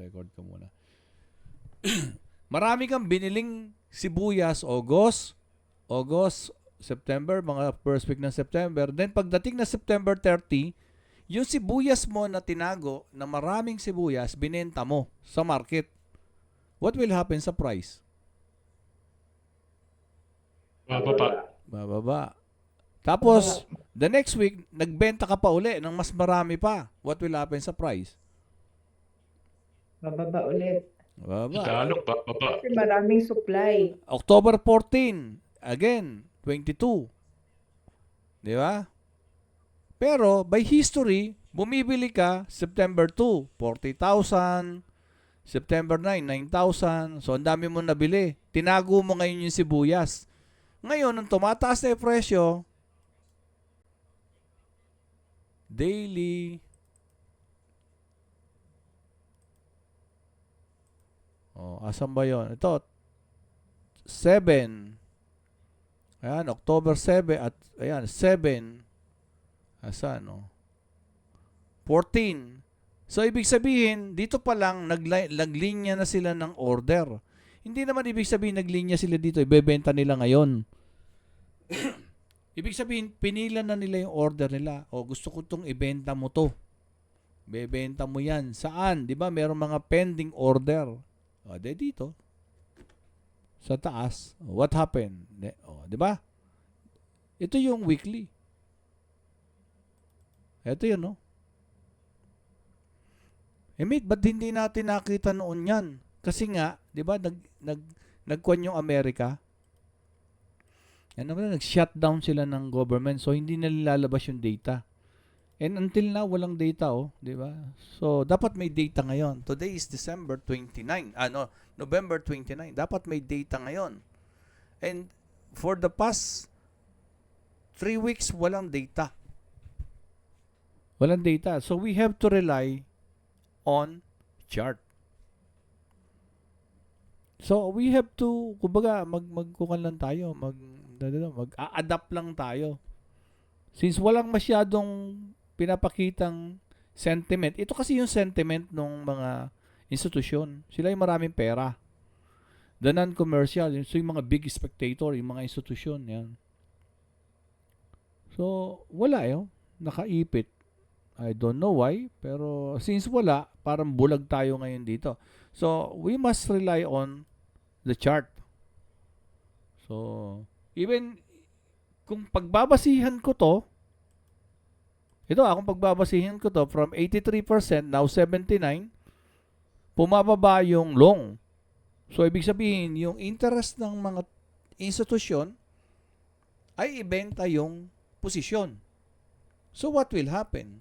record ko muna. Marami kang biniling sibuyas August, September, mga first week ng September. Then pagdating na September 30, yung sibuyas mo na tinago na maraming sibuyas, binenta mo sa market. What will happen sa price? Bababa. Bababa. Tapos, the next week, nagbenta ka pa uli ng mas marami pa. What will happen sa price? Bababa ulit. Bababa. Lalo, bababa. Kasi maraming supply. October 14, again, 22. Di ba? Pero, by history, bumibili ka September 2, 40,000. September 9, 9,000. So, ang dami mo nabili. Tinago mo ngayon yung sibuyas. Ngayon, nung tumataas na yung presyo, daily. Asan ba yun? Ito, 7. Ayan, October 7 at ayan, 7. Asan, 14. So, ibig sabihin, dito pa lang, naglinya na sila ng order. Hindi naman ibig sabihin, naglinya sila dito, ibebenta nila ngayon. Ibig sabihin, pinila na nila yung order nila. Gusto ko itong ibenta mo to. Bebenta mo yan. Saan? Di ba? Meron mga pending order. Dito. Sa taas. What happened? Di ba? Ito yung weekly. Ito yun, mate, ba't hindi natin nakita noon yan? Kasi nga, di ba, nagkuhan yung Amerika. Nag-shutdown sila ng government. So, hindi na lalabas yung data. And until now, walang data, di ba? So, dapat may data ngayon. Today is December 29. November 29. Dapat may data ngayon. And for the past 3 weeks, walang data. Walang data. So, we have to rely on chart. So, we have to, kumbaga, magkukan lang tayo. Mag-adapt lang tayo. Since walang masyadong pinapakitang sentiment. Ito kasi yung sentiment ng mga institusyon. Sila yung maraming pera. The non-commercial, so yung mga big spectator, yung mga institusyon, yan. So, wala nakaipit. I don't know why, pero since wala, parang bulag tayo ngayon dito. So, we must rely on the chart. So, even kung pagbabasihan ko to, akong pagbabasihan ko to, from 83%, now 79%, pumababa yung long. So, ibig sabihin, yung interest ng mga institusyon ay ibenta yung posisyon. So, what will happen?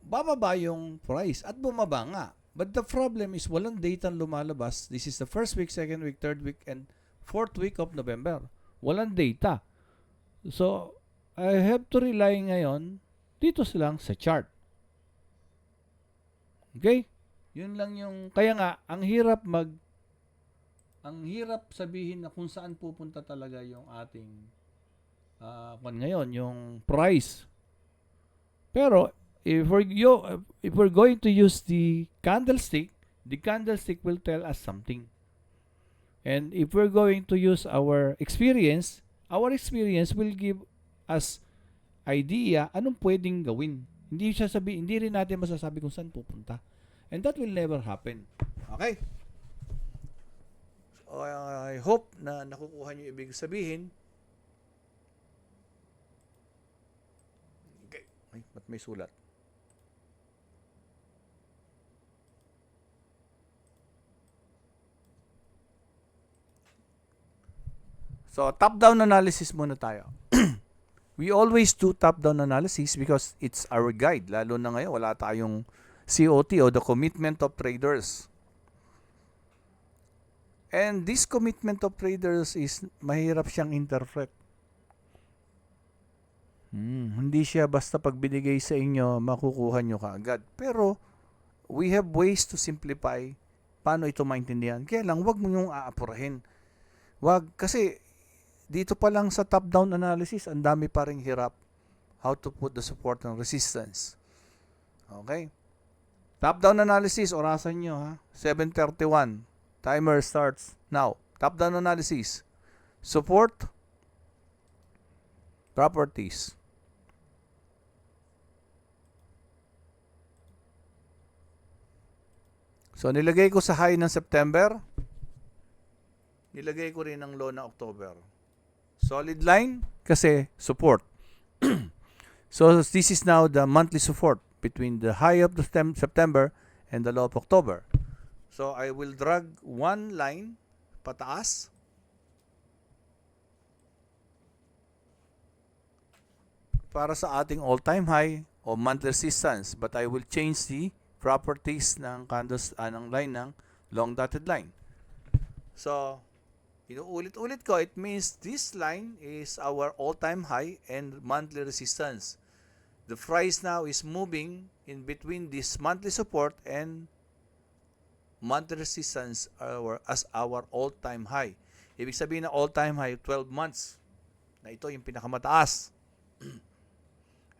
Bababa yung price at bumaba nga. But the problem is walang data lumalabas. This is the first week, second week, third week, and fourth week of November. Walang data. So, I have to rely ngayon dito silang sa chart. Okay? Yun lang yung, kaya nga, ang hirap sabihin na kung saan pupunta talaga yung ating, ngayon, yung price. Pero, if we're going to use the candlestick will tell us something. And if we're going to use our experience will give us idea anong pwedeng gawin. Hindi rin natin masasabi kung saan pupunta. And that will never happen. Okay? So, I hope na nakukuha niyo ibig sabihin. Okay. Ay, ba't may sulat? So, top-down analysis muna tayo. We always do top-down analysis because it's our guide. Lalo na ngayon, wala tayong COT o the commitment of traders. And this commitment of traders is mahirap siyang interpret. Hindi siya basta pag binigay sa inyo, makukuha nyo kaagad. Pero, we have ways to simplify paano ito maintindihan. Kaya lang, wag mo yung aapurahin. Wag, kasi dito pa lang sa top-down analysis, ang dami pa ring hirap how to put the support and resistance. Okay? Top-down analysis, orasan nyo ha. 7:31. Timer starts now. Top-down analysis. Support. Properties. So, nilagay ko sa high ng September. Nilagay ko rin ang low ng October. Solid line kasi support. So, this is now the monthly support between the high of the September and the low of October. So, I will drag one line pataas. Para sa ating all-time high o monthly resistance. But I will change the properties ng candles ng line ng long dotted line. So, inuulit-ulit ko, it means this line is our all-time high and monthly resistance. The price now is moving in between this monthly support and monthly resistance as our all-time high. Ibig sabihin na all-time high, 12 months. Na ito yung pinakamataas.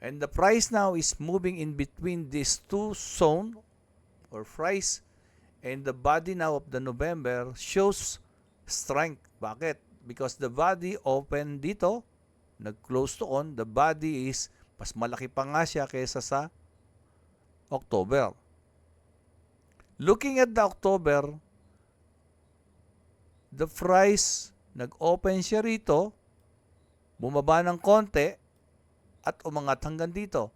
And the price now is moving in between these two zone or price, and the body now of the November shows strength. Bakit? Because the body open dito, nag-close to on, the body is mas malaki pa nga siya kaysa sa October. Looking at the October, the price nag-open siya rito, bumaba ng konti, at umangat hanggang dito.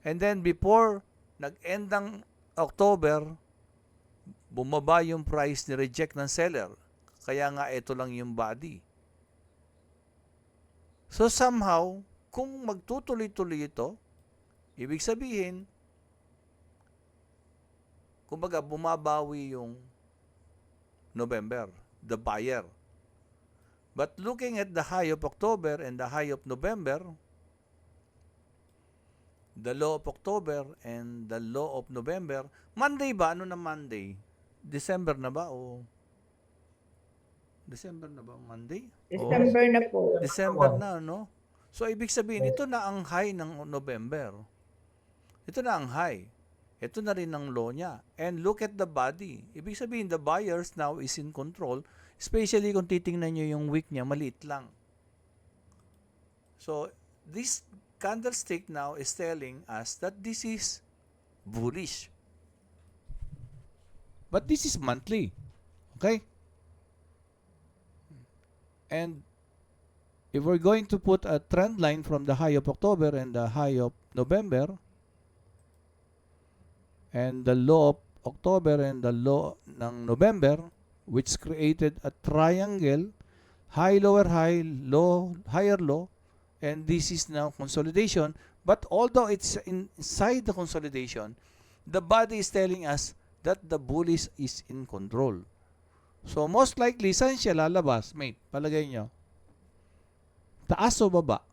And then before nag-end ng October, bumaba yung price ni reject ng seller. Kaya nga ito lang yung body. So somehow, kung magtutuloy-tuloy ito, ibig sabihin, kumbaga bumabawi yung November, the buyer. But looking at the high of October and the high of November, the low of October and the low of November. Monday ba? Ano na Monday? December na ba? O December na ba Monday? December na po. December na, no? So, ibig sabihin, ito na ang high ng November. Ito na ang high. Ito na rin ang low niya. And look at the body. Ibig sabihin, the buyers now is in control. Especially kung titingnan nyo yung wick niya, maliit lang. So, this candlestick now is telling us that this is bullish. But this is monthly. Okay? And if we're going to put a trend line from the high of October and the high of November, and the low of October and the low ng November, which created a triangle, high, lower, high, low, higher, low, and this is now consolidation. But although it's inside the consolidation, the body is telling us that the bullish is in control. So most likely, saan siya lalabas? Mate, palagay nyo. Taas o baba?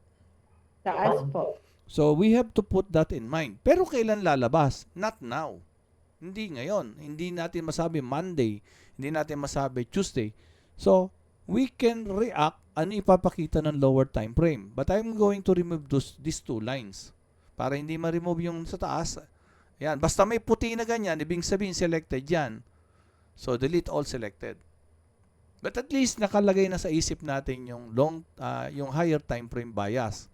Taas po. So we have to put that in mind. Pero kailan lalabas? Not now. Hindi ngayon. Hindi natin masabi Monday. Hindi natin masabi Tuesday. So we can react ano ipapakita ng lower time frame. But I'm going to remove these two lines para hindi ma-remove yung sa taas. Yan. Basta may puti na ganyan, ibig sabihin selected yan. So delete all selected. But at least nakalagay na sa isip natin yung yung higher time frame bias.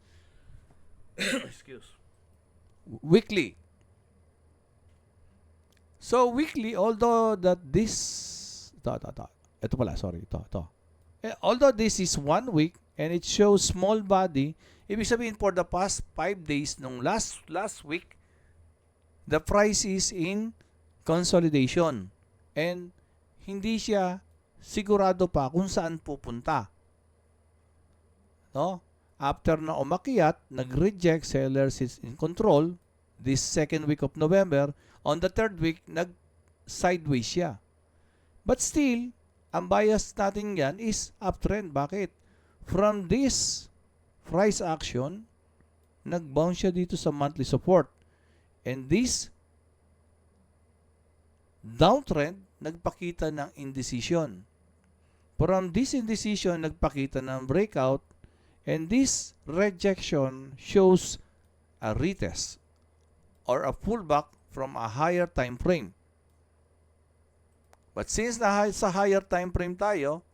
Excuse. Weekly. So weekly, although that this ito pala, sorry, ito. Although this is 1 week and it shows small body, ibig sabihin for the past 5 days nung last week, the price is in consolidation and hindi siya sigurado pa kung saan pupunta. No? After na umakyat, nag-reject, sellers is in control this second week of November. On the third week, nag-sideways siya. But still, ang bias natin yan is uptrend. Bakit? From this price action, nag-bounce siya dito sa monthly support. And this downtrend, nagpakita ng indecision. From this indecision, nagpakita ng breakout. And this rejection shows a retest or a pullback from a higher time frame. But since sa higher time frame tayo,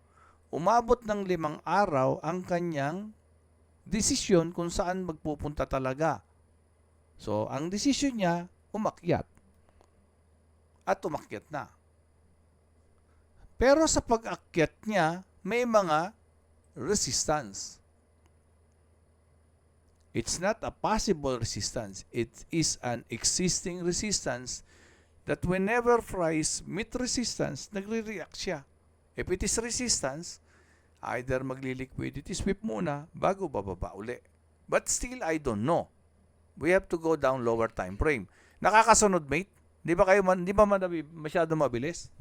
umabot ng 5 araw ang kanyang desisyon kung saan magpupunta talaga. So, ang desisyon niya, umakyat. At umakyat na. Pero sa pag-akyat niya, may mga resistance. It's not a possible resistance. It is an existing resistance that whenever price meet resistance, nagre-react siya. If it is resistance, either magli-liquidity sweep muna bago bababa uli. But still, I don't know. We have to go down lower time frame. Nakakasunod, mate? Di ba masyado mabilis?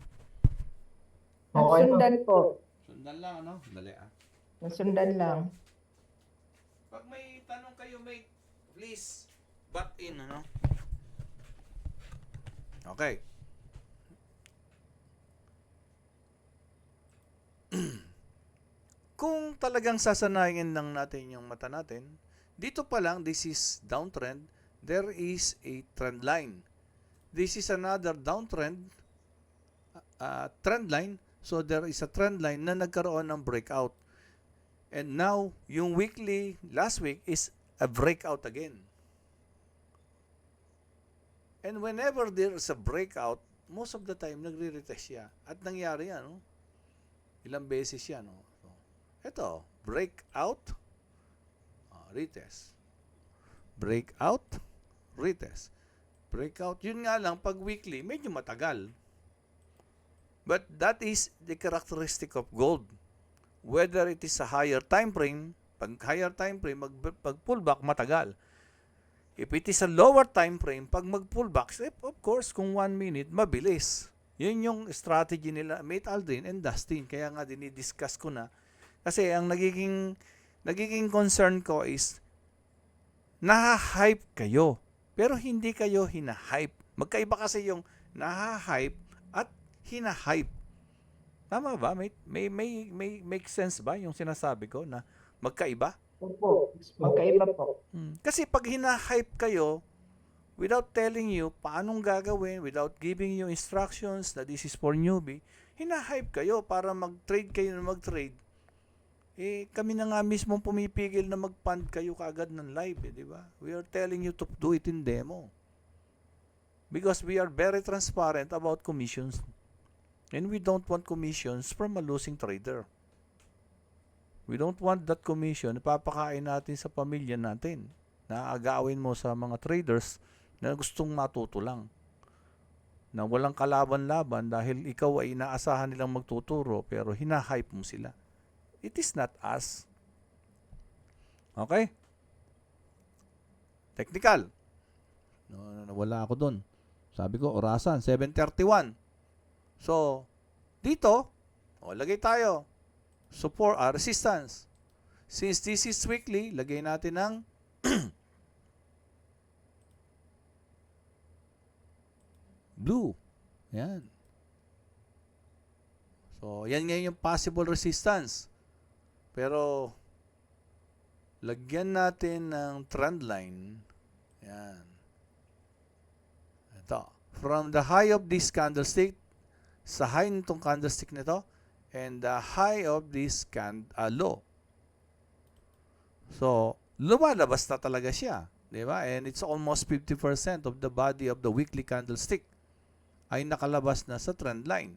Nasundan po. Sundan lang, ano? Dali, Nasundan lang. Pag may tanong kayo, mate, please, butt in, ano? Okay. Kung talagang sasanayin lang natin yung mata natin, dito pa lang, this is downtrend, there is a trend line. This is another downtrend, trend line, so there is a trend line na nagkaroon ng breakout. And now, yung weekly, last week, is a breakout again. And whenever there is a breakout, most of the time, nagre-retest siya. At nangyari yan, no? Ilang beses yan, no? So, ito, breakout, retest. Breakout, retest. Breakout, yun nga lang, pag weekly, medyo matagal. But that is the characteristic of gold. Whether it is a higher time frame, pag higher time frame, pag pullback, matagal. If it is a lower time frame, pag mag-pullback, of course, kung 1 minute, mabilis. Yun yung strategy nila, Mate Aldrin and Dustin. Kaya nga dinidiscuss ko na. Kasi ang nagiging concern ko is, naha-hype kayo. Pero hindi kayo hina-hype. Magkaiba kasi yung naha-hype at hina-hype. Tama ba? May make sense ba yung sinasabi ko na magkaiba? Opo. Magkaiba po. Kasi pag hina-hype kayo, without telling you paanong gagawin, without giving you instructions na this is for newbie, hina-hype kayo para mag-trade kayo na mag-trade. Eh, kami na nga mismo pumipigil na mag-fund kayo kaagad ng live, di ba? We are telling you to do it in demo. Because we are very transparent about commissions. And we don't want commissions from a losing trader. We don't want that commission na papakain natin sa pamilya natin. Na agawin mo sa mga traders na gustong matuto lang. Na walang kalaban-laban dahil ikaw ay inaasahan nilang magtuturo pero hinahype mo sila. It is not us. Okay? Technical. Wala ako dun. Sabi ko, orasan, 7:31. So, dito, lagay tayo. Support, resistance. Since this is weekly, lagay natin ng blue. Yan. So, yan ngayon yung possible resistance. Pero, lagyan natin ng trend line. Yan. Ito. From the high of this candlestick, sa high nitong candlestick nito, and the high of this low. So, lumalabas na talaga siya. Di ba? And it's almost 50% of the body of the weekly candlestick ay nakalabas na sa trend line.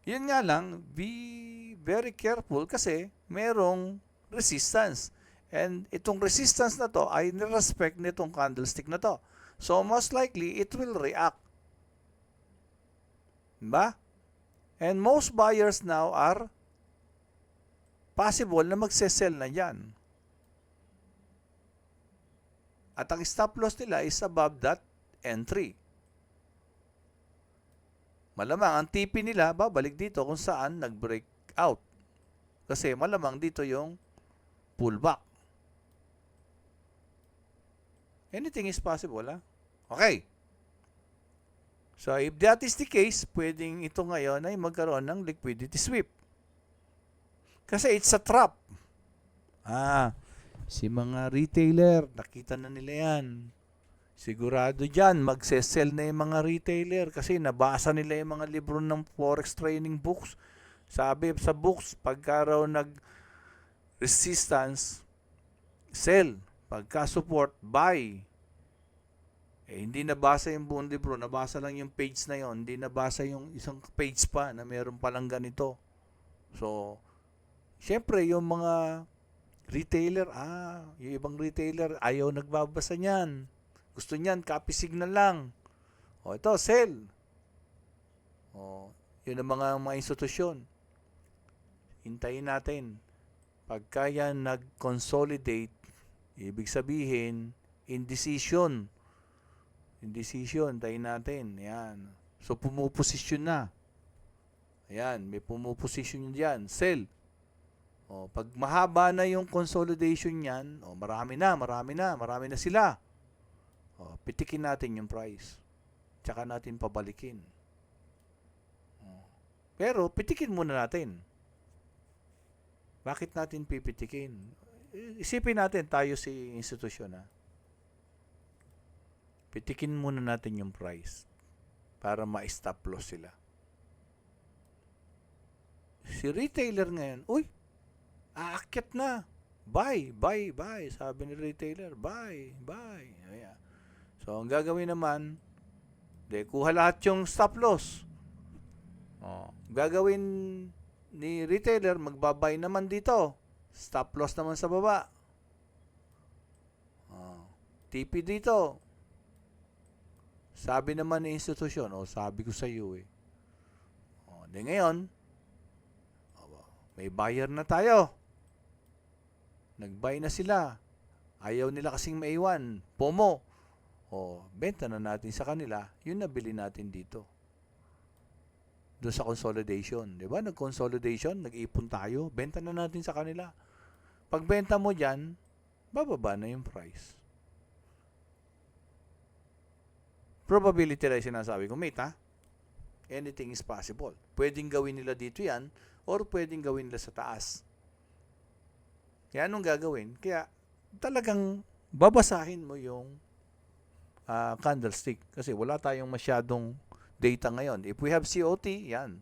Yun nga lang, be very careful kasi merong resistance. And itong resistance na to ay nirespect nitong candlestick na to. So, most likely, it will react. Diba? And most buyers now are possible na magsesell na yan. At ang stop loss nila is above that entry. Malamang ang TP nila babalik dito kung saan nag-break out. Kasi malamang dito yung pullback. Anything is possible, ha? Okay. So, if that is the case, pwedeng ito ngayon ay magkaroon ng liquidity sweep. Kasi it's a trap. Si mga retailer, nakita na nila yan. Sigurado dyan, magsesell na yung mga retailer kasi nabasa nila yung mga libro ng Forex training books. Sabi sa books, pagka raw nag-resistance, sell. Pagka support, buy. Hindi nabasa yung buong libro, nabasa lang yung page na yon, hindi nabasa yung isang page pa na meron palang ganito. So, syempre yung mga retailer, yung ibang retailer, ayaw nagbabasa niyan. Gusto niyan, copy signal lang. Ito, sell. Yun ang mga institusyon. Hintayin natin. Pagka yan nag-consolidate, ibig sabihin, indecision. Indecision, hintayin natin. Yan. So, pumuposisyon na. Ayan, may pumuposisyon dyan. Sell. Pag mahaba na yung consolidation niyan, marami na sila. Pitikin natin yung price. Tsaka natin pabalikin. Pero, pitikin muna natin. Bakit natin pipitikin? Isipin natin, tayo si institusyon. Pitikin muna natin yung price para ma-stop loss sila. Si retailer ngayon, aakyat na. Buy. Sabi ni retailer, buy. Ayan. So, ang gagawin naman, kuha lahat yung stop loss. Gagawin ni retailer, magbabay naman dito. Stop loss naman sa baba. TP dito. Sabi naman ni institusyon, sabi ko sa iyo ngayon, may buyer na tayo. Nag-buy na sila. Ayaw nila kasing maiwan. FOMO. Benta na natin sa kanila. Yun nabili natin dito. Doon sa consolidation. Diba? Nag-consolidation, nag-ipon tayo. Benta na natin sa kanila. Pag benta mo dyan, bababa na yung price. Probability na sinasabi ko, mate, anything is possible. Pwedeng gawin nila dito yan, or pwedeng gawin nila sa taas. Kaya anong gagawin? Kaya talagang babasahin mo yung candlestick. Kasi wala tayong masyadong data ngayon. If we have COT, yan.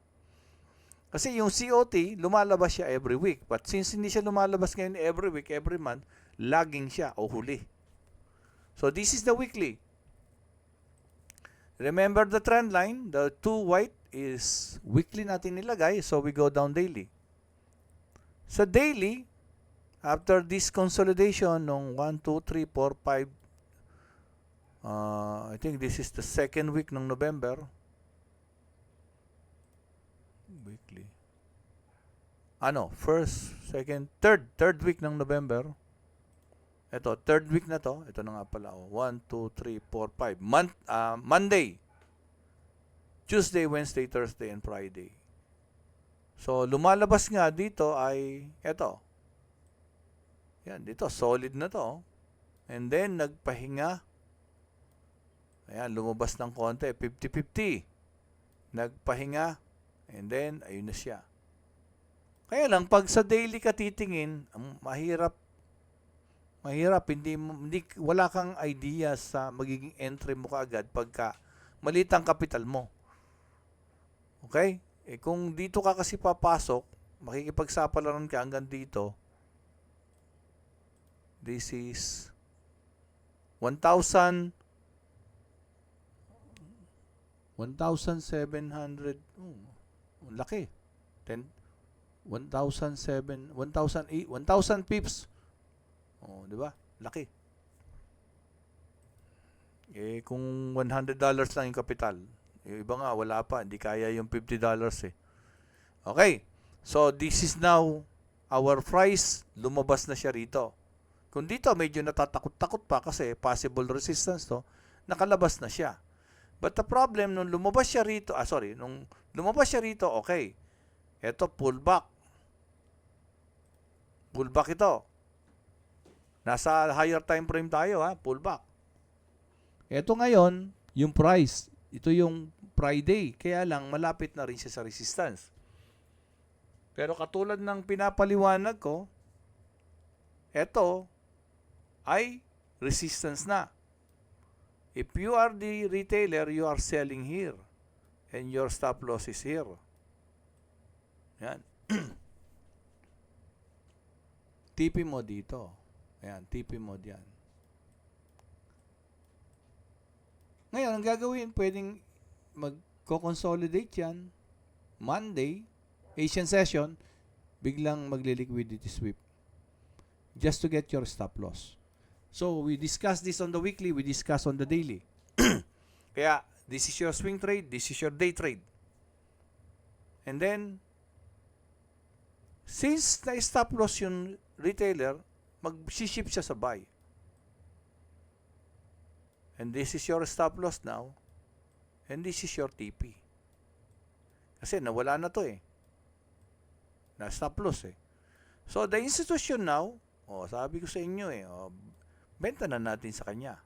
Kasi yung COT, lumalabas siya every week. But since hindi siya lumalabas ngayon every week, every month, lagging siya o huli. So this is the weekly. Remember the trend line, the two white is weekly natin nilagay, so we go down daily. Sa daily, after this consolidation ng 1, 2, 3, 4, 5, I think this is the second week ng November. Weekly. First, second, third week ng November. Ito, third week na to. Ito na nga pala. 1, 2, 3, 4, 5. Monday. Tuesday, Wednesday, Thursday, and Friday. So, lumalabas nga dito ay ito. Yan, dito. Solid na to. And then, nagpahinga. Ayan, lumabas ng konti. 50-50. Nagpahinga. And then, ayun na siya. Kaya lang, pag sa daily ka titingin, mahirap. Hindi, wala kang idea sa magiging entry mo kaagad pagka maliit ang kapital mo. Okay? Kung dito ka kasi papasok, makikipagsapalaran ka hanggang dito. This is 1,700. 1,700. Laki. 1,007, 1,008, 1,000 pips. Di ba? Laki. Kung $100 lang yung kapital, yung iba nga wala pa, hindi kaya yung $50 Okay. So this is now our price, lumabas na siya rito. Kung dito medyo natatakot-takot pa kasi possible resistance to, nakalabas na siya. But the problem nung lumabas siya rito, okay. Ito pullback. Pullback ito. Nasa higher time frame tayo, pullback. Ito ngayon, yung price. Ito yung Friday. Kaya lang, malapit na rin siya sa resistance. Pero katulad ng pinapaliwanag ko, ito ay resistance na. If you are the retailer, you are selling here. And your stop loss is here. Yan. TP mo dito. Ayan, TP mo diyan. Ngayon, ang gagawin, pwedeng mag-consolidate yan. Monday, Asian session, biglang magli-liquidity sweep. Just to get your stop loss. So, we discuss this on the weekly, we discuss on the daily. Kaya, this is your swing trade, this is your day trade. And then, since na-stop loss yung retailer, mag-ship siya sa buy. And this is your stop loss now. And this is your TP. Kasi nawala na to eh. Na-stop loss eh. So, the institution now, sabi ko sa inyo eh, benta na natin sa kanya.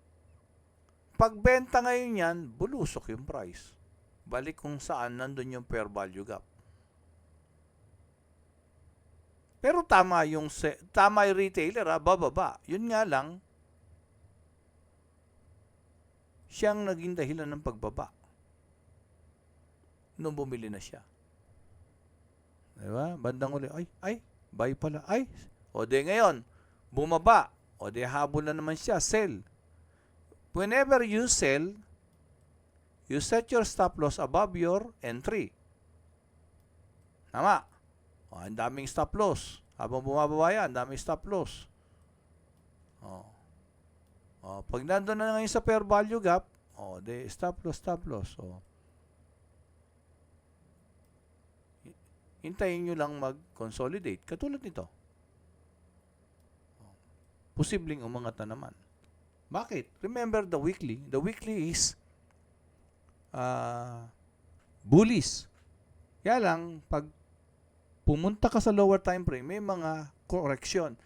Pagbenta ngayon yan, bulusok yung price. Balik kung saan nandun yung fair value gap. Pero tama yung retailer, bababa. Yun nga lang, siyang naging dahilan ng pagbaba. Nung bumili na siya. Diba? Bandang uli, buy pala. O de ngayon, bumaba. O de habol na naman siya, sell. Whenever you sell, you set your stop loss above your entry. Tama. Ang daming stop loss. Habang bumababa yan, ang daming stop loss. Pag nandun na ngayon sa fair value gap, de stop loss. Hintayin nyo lang mag-consolidate. Katulad nito. Posibleng umangat na naman. Bakit? Remember the weekly. The weekly is bullish. Kaya lang, pag pumunta ka sa lower time frame, may mga correction.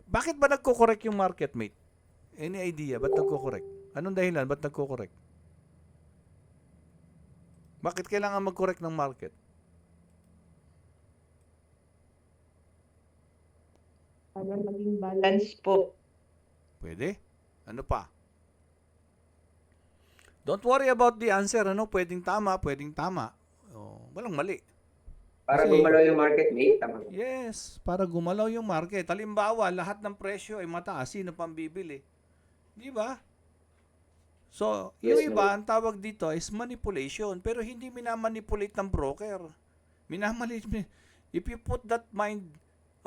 Bakit ba nagko-correct yung market, mate? Any idea? Ba't nagko-correct? Anong dahilan? Ba't nagko-correct? Bakit kailangan mag-correct ng market? Para maging balance po. Pwede? Ano pa? Don't worry about the answer. Pwedeng tama, pwedeng tama. Walang mali. Para Kasi, gumalaw yung market, mate. Tama. yes, para gumalaw yung market. Halimbawa, lahat ng presyo ay mataas, sino pang bibili? Di ba? So, yung Yes, iba, ang tawag dito is manipulation. Pero hindi minamanipulate ng broker. If you put that mind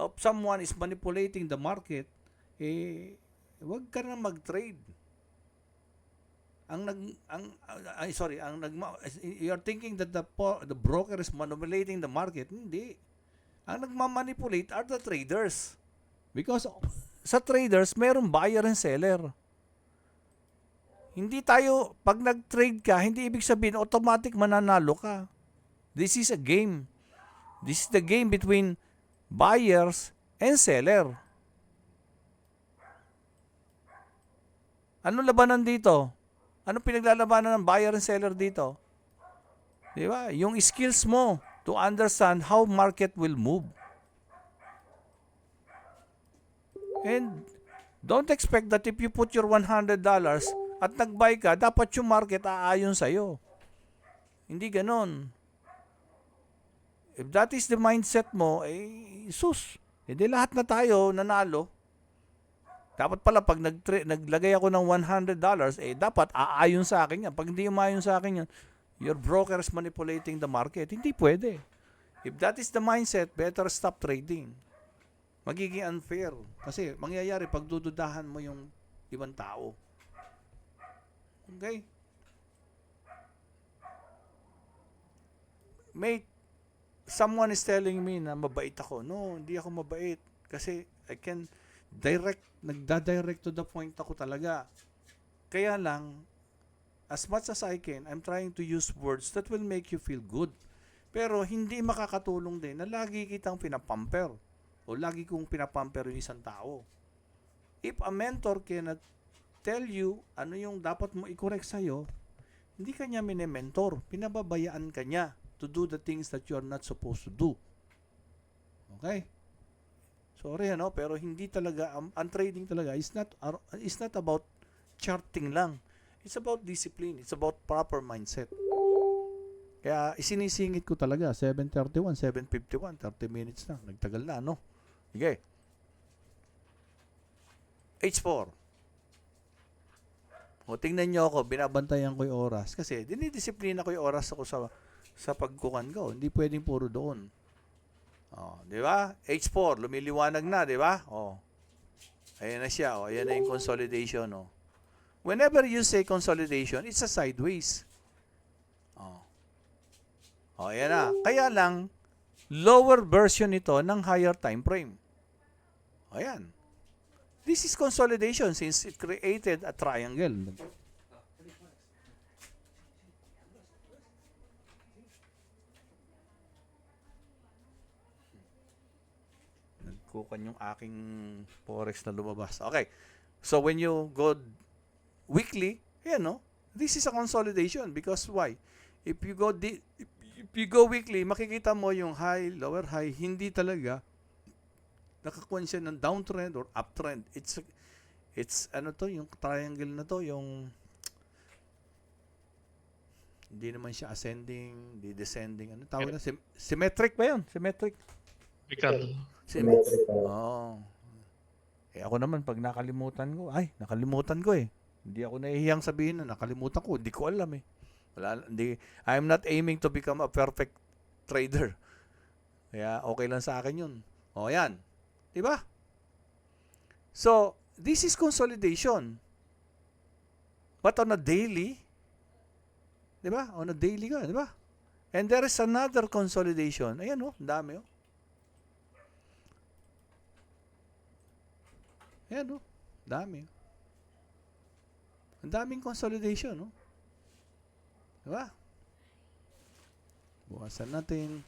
of someone is manipulating the market, wag ka na mag-trade. You're thinking that the broker is manipulating the market. Hindi. Ang nagmamanipulate are the traders. Because sa traders, mayroong buyer and seller. Hindi tayo, pag nag-trade ka, hindi ibig sabihin automatic mananalo ka. This is a game. This is the game between buyers and seller. Ano labanan dito? Ano pinaglalabanan ng buyer and seller dito? Di ba? Yung skills mo to understand how market will move. And don't expect that if you put your $100 at nag-buy ka, dapat yung market aayon sa'yo. Hindi ganon. If that is the mindset mo, hindi lahat na tayo nanalo. Dapat pala pag naglagay ako ng $100, dapat aayon sa akin yan. Pag hindi umaayon sa akin yan, your broker is manipulating the market. Hindi pwede. If that is the mindset, better stop trading. Magiging unfair. Kasi mangyayari pag dududahan mo yung ibang tao. Okay? Mate, someone is telling me na mabait ako. No, hindi ako mabait. Kasi I can nagda-direct to the point ako talaga. Kaya lang, as much as I can, I'm trying to use words that will make you feel good. Pero hindi makakatulong din na lagi kitang pinapamper o lagi kong pinapamper yung isang tao. If a mentor cannot tell you ano yung dapat mo i-correct sa'yo, hindi ka niya mine-mentor. Pinababayaan ka niya to do the things that you are not supposed to do. Okay? Sorry, pero hindi talaga, ang trading talaga is not about charting lang. It's about discipline. It's about proper mindset. Kaya isinisingit ko talaga, 7:31, 7:51, 30 minutes na. Nagtagal na, no? Sige. H4. O, tingnan nyo ako, binabantayan ko yung oras. Kasi, dinidisiplina ko yung oras ako sa pagkukan ko. Hindi pwedeng puro doon. O, di ba? H4, lumiliwanag na, di ba? O, ayan na siya. O, ayan na yung consolidation, o. Whenever you say consolidation, it's a sideways. O. O, ayan na. Kaya lang, lower version ito ng higher time frame. Ayan. This is consolidation since it created a triangle. Nagkukan yung aking forex na lumabas. Okay. So when you go weekly, ayan, no? This is a consolidation because why? If you go weekly, makikita mo yung high, lower high, hindi talaga nakakuha siya ng downtrend or uptrend. It's ano to, yung triangle na to, yung hindi naman siya ascending, hindi descending. Ano tawag na? Symmetric ba yun? Symmetric. Ricardo. Oo. Eh ako naman, pag nakalimutan ko eh. Hindi ako nahihiyang sabihin na nakalimutan ko. Hindi ko alam eh. I'm not aiming to become a perfect trader. Kaya okay lang sa akin yun. O yan. Diba? So, this is consolidation. But on a daily, diba? On a daily ka, diba? And there is another consolidation. Ayan oh, dami oh. Ayan oh, dami. Ang daming consolidation, no? Diba? Buwasan natin.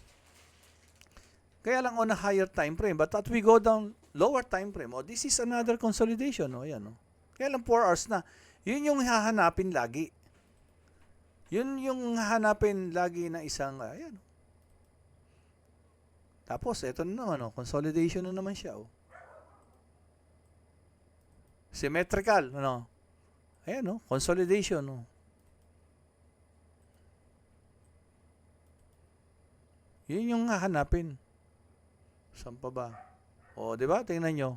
Kaya lang on a higher time frame. But at we go down lower time frame, oh, this is another consolidation. Oh, ayan, oh. Kaya lang 4 hours na. Yun yung hahanapin lagi. Yun yung hahanapin lagi na isang, ayan. Oh. Tapos, eto na naman, oh, consolidation na naman siya. Oh. Symmetrical, ano? Ayan, oh, consolidation. Oh. Yun yung hahanapin. Saan pa ba? O, di ba? Tingnan nyo.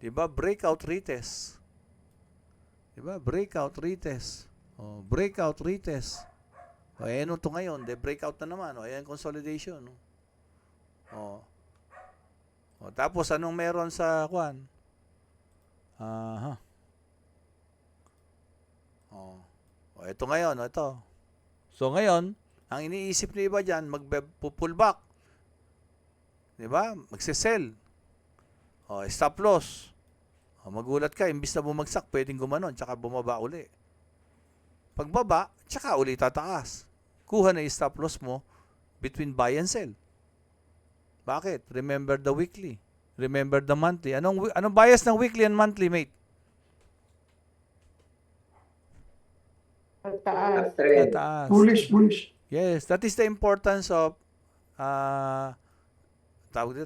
Di ba? Breakout retest. Di ba? Breakout retest. O, breakout retest. O, ayan ito ngayon. De, breakout na naman. O, ayan consolidation. O. O, tapos, anong meron sa kwan? Aha. O. O, ito ngayon. O, ito. So, ngayon, ang iniisip ng iba dyan, mag-pull back. Diba? Magsisell. O, stop loss. O, magulat ka, imbis na bumagsak, pwedeng gumanon, tsaka bumaba uli. Pagbaba, tsaka uli tataas. Kuha na yung stop loss mo between buy and sell. Bakit? Remember the weekly. Remember the monthly. Anong bias ng weekly and monthly, mate? Taas. Tataas. Bullish. Yes, that is the importance of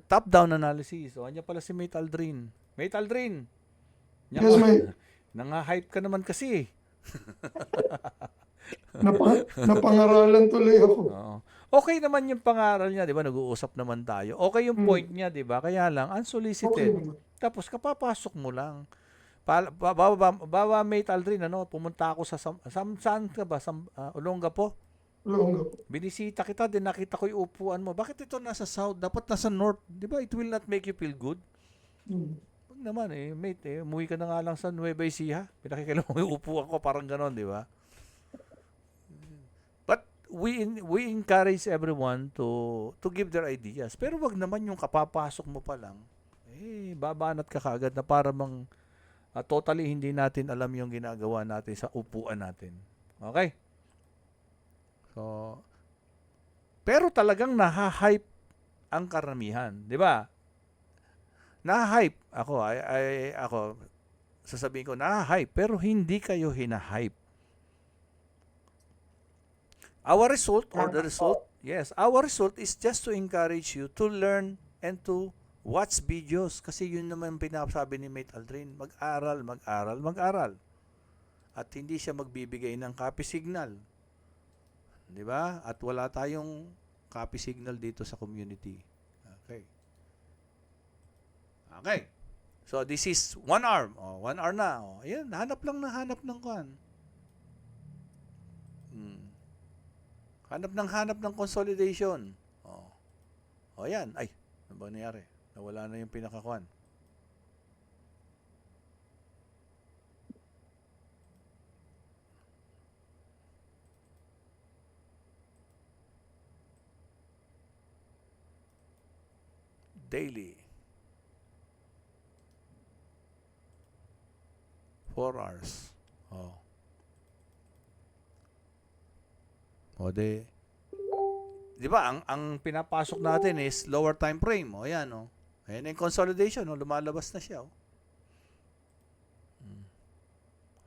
top-down analysis. O, anya pala si Mate Aldrin. Mate Aldrin! Yes, mate. Nanga-hype ka naman kasi. Napangaralan tuloy ako. Oo. Okay naman yung pangaral niya, di ba? Nag-uusap naman tayo. Okay yung point niya, di ba? Kaya lang, unsolicited. Okay. Tapos, kapapasok mo lang. Baba, Mate Aldrin, ano? Pumunta ako sa saan ka ba? Olongapo? Long. Binisita kita, din nakita ko yung upuan mo. Bakit ito nasa south? Dapat nasa north. Di ba? It will not make you feel good. Wag naman eh, mate, umuwi ka na nga lang sa Nueva Ecija. Pinakikailan mo yung upuan ko, parang ganon, di ba? But we encourage everyone to give their ideas. Pero wag naman yung kapapasok mo pa lang. Babanat ka kaagad na para totally hindi natin alam yung ginagawa natin sa upuan natin. Okay? So, pero talagang naha-hype ang karamihan, 'di ba? Naha-hype ako sasabihin ko naha-hype pero hindi kayo hina-hype. Our result is just to encourage you to learn and to watch videos kasi yun naman pinasabi ni Mate Aldrin, mag-aral. at hindi siya magbibigay ng copy signal. 'Di ba? At wala tayong copy signal dito sa community. Okay. Okay. So this is 1 hour. 1 hour na. Ayan, hanap ng kuan. Hanap ng consolidation. Ayan. Ay, ano ba nangyari? Nawala na yung pinakakuan. Daily. 4 hours. Di ba, ang pinapasok natin is lower time frame. Ayan, Ayan yung consolidation, lumalabas na siya,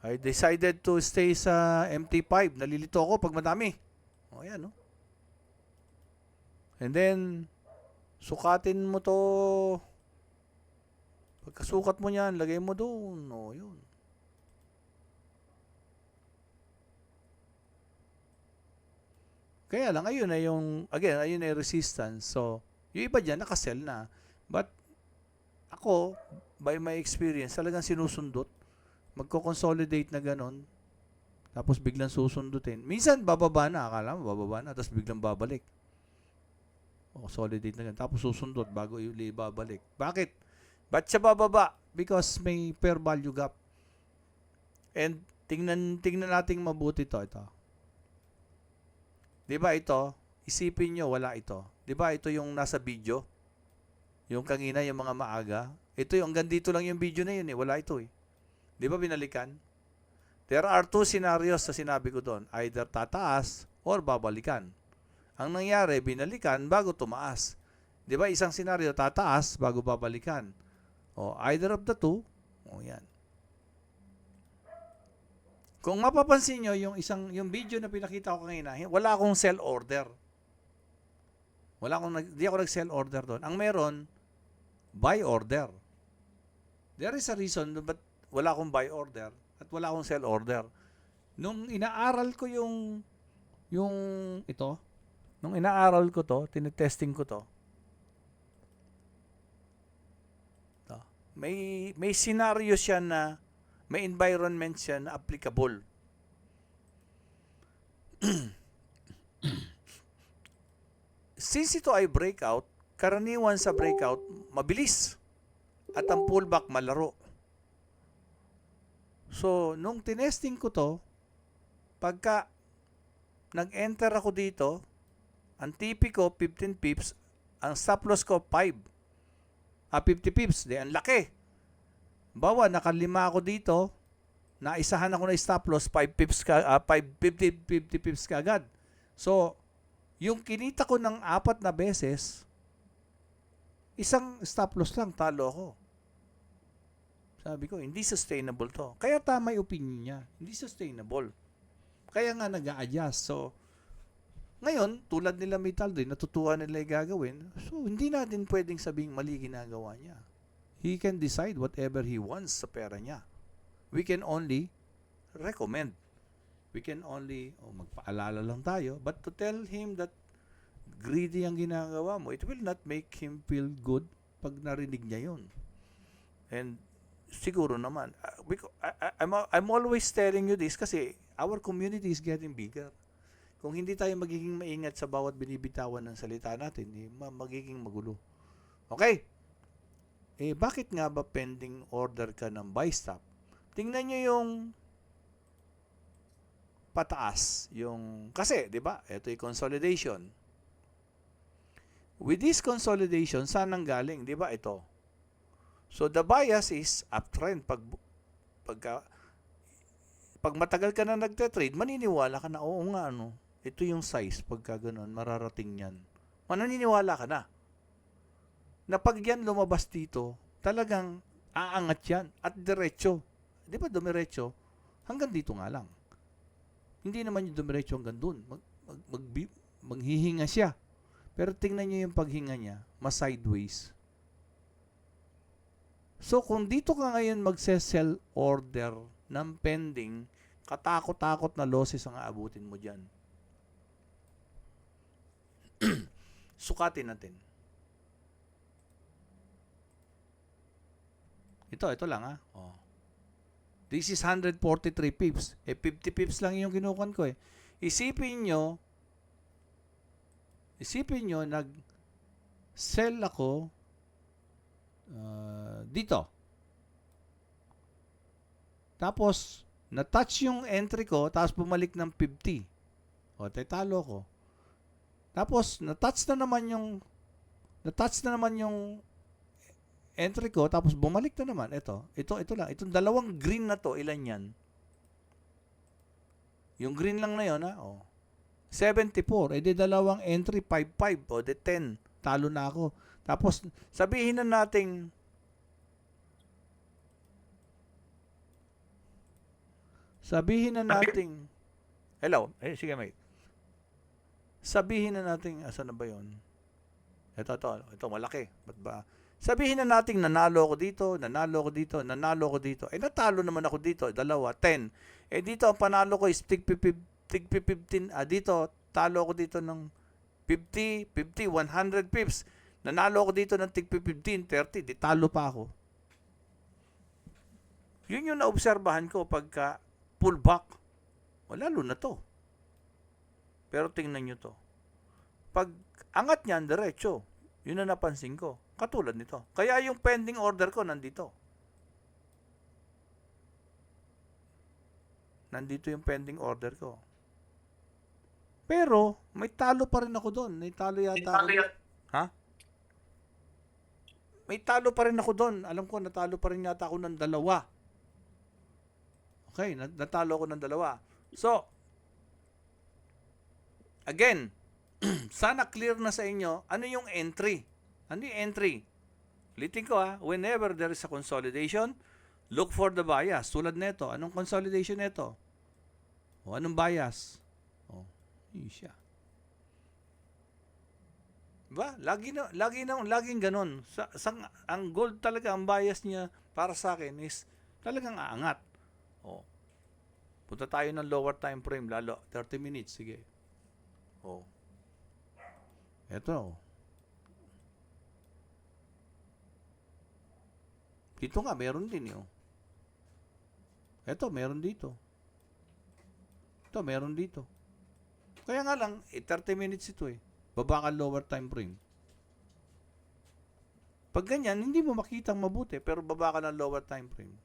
I decided to stay sa MT5. Nalilito ako pag madami. Ayan, And then, sukatin mo to. Pagkasukat mo niyan, lagay mo doon. Yun. Kaya lang, ayun ay resistance. So, yung iba dyan, nakasell na. But, ako, by my experience, talagang sinusundot. Magko-consolidate na ganon. Tapos biglang susundutin. Minsan, bababa na. Akala mo, bababa na. Tapos biglang babalik. Consolidate na ganon. Tapos susundot bago uli babalik. Bakit? Ba't siya bababa? Because may fair value gap. And, tingnan nating mabuti to. Ito. Diba ito? Isipin nyo, wala ito. Diba ito yung nasa video? Yung kanina, yung mga maaga. Ito yung, hanggang dito lang yung video na yun Wala ito Diba binalikan? There are 2 scenarios sa sinabi ko doon. Either tataas or babalikan. Ang nangyari, binalikan bago tumaas. Diba isang scenario, tataas bago babalikan. Either of the two. Yan. Kung mapapansin nyo, yung video na pinakita ko kanina, wala akong sell order. Di ako nag-sell order doon. Ang meron, buy order. There is a reason but wala akong buy order at wala akong sell order. Nung inaaral ko yung ito, nung inaaral ko to, tinetesting ko to, may scenario siya na may environment siya na applicable. Since ito ay breakout, karaniwan sa breakout, mabilis. At ang pullback malaro. So, nung tinesting ko to, pagka nag-enter ako dito, ang TP ko 15 pips, ang stop loss ko 50 pips. Ang laki. Bawa, nakalima ako dito, naisahan ako na stop loss, 50 pips ka agad. So, yung kinita ko ng 4 na beses, isang stop loss lang, talo ako. Sabi ko, hindi sustainable to. Kaya tama yung opinion niya. Hindi sustainable. Kaya nga nag-a-adjust. So, ngayon, tulad nila Metaldo, natutuwa nila yung gagawin. So, hindi natin pwedeng sabing mali ginagawa niya. He can decide whatever he wants sa pera niya. We can only recommend. We can only, magpaalala lang tayo, but to tell him that greedy ang ginagawa mo, it will not make him feel good pag narinig niya yun. And siguro naman, I'm always telling you this kasi our community is getting bigger. Kung hindi tayo magiging maingat sa bawat binibitawan ng salita natin, magiging magulo. Okay? Bakit nga ba pending order ka ng buy stop? Tingnan nyo yung pataas. Kasi, di ba? Ito yung consolidation. With this consolidation, saan ang galing? Di ba? Ito. So, the bias is uptrend. Pag matagal ka na nagte-trade, maniniwala ka na, oo nga, ito yung size. Pagka ganun, mararating yan. Maniniwala ka na. Na pag yan lumabas dito, talagang aangat yan. At diretso. Di ba dumiretso? Hanggang dito nga lang. Hindi naman yung dumiretso hanggang dun. Maghihinga siya. Pero tingnan nyo yung paghinga niya, mas-sideways. So, kung dito ka ngayon magse-sell order ng pending Katakot-takot na losses ang aabutin mo dyan. Sukatin natin. Ito lang ha. Oh. This is 143 pips. 50 pips lang yung kinukuhan ko eh. Isipin nyo, nag-sell ako dito. Tapos, na-touch yung entry ko, tapos bumalik ng 50. O, talo ko. Tapos, na-touch na naman yung entry ko, tapos bumalik na naman. Ito lang. Itong dalawang green na to, ilan yan? Yung green lang na yun, ha? O. 74. Eh, di dalawang entry, 55. O, di 10. Talo na ako. Tapos, sabihin na nating hello, sige mate. Sabihin na nating, asan na ba yun? Ito, malaki. Ba't ba? Sabihin na nating nanalo ako dito. Eh, natalo naman ako dito. 2, 10. Eh, dito, ang panalo ko is tig 15. Dito, talo ako dito ng 50, 100 pips. Nanalo ako dito ng tig 15, 30. Di talo pa ako. Yun yung naobserbahan ko pagka pullback. Lalo na to. Pero tingnan nyo to. Pag angat niyan, diretso. Yun na napansin ko. Katulad nito. Kaya yung pending order ko nandito. Nandito yung pending order ko. Pero, may talo pa rin ako doon. May talo yata ako. Ha? May talo pa rin ako doon. Alam ko, natalo pa rin yata ako ng 2. Okay, natalo ako ng 2. So, again, sana clear na sa inyo, ano yung entry? Ano yung entry? Ulitin ko whenever there is a consolidation, look for the bias. Tulad nito, anong consolidation nito? O anong bias? O, yun siya. Diba? Laging ganun. Ang gold talaga, ang bias niya para sa akin is talagang aangat. O, punta tayo ng lower time frame, lalo 30 minutes, sige. O, eto. Dito nga, meron din yun. Eto, meron dito. Ito, meron dito. Kaya nga lang, 30 minutes ito eh. Baba ka lower time frame. Pag ganyan, hindi mo makitang mabuti, pero baba ka ng lower time frame.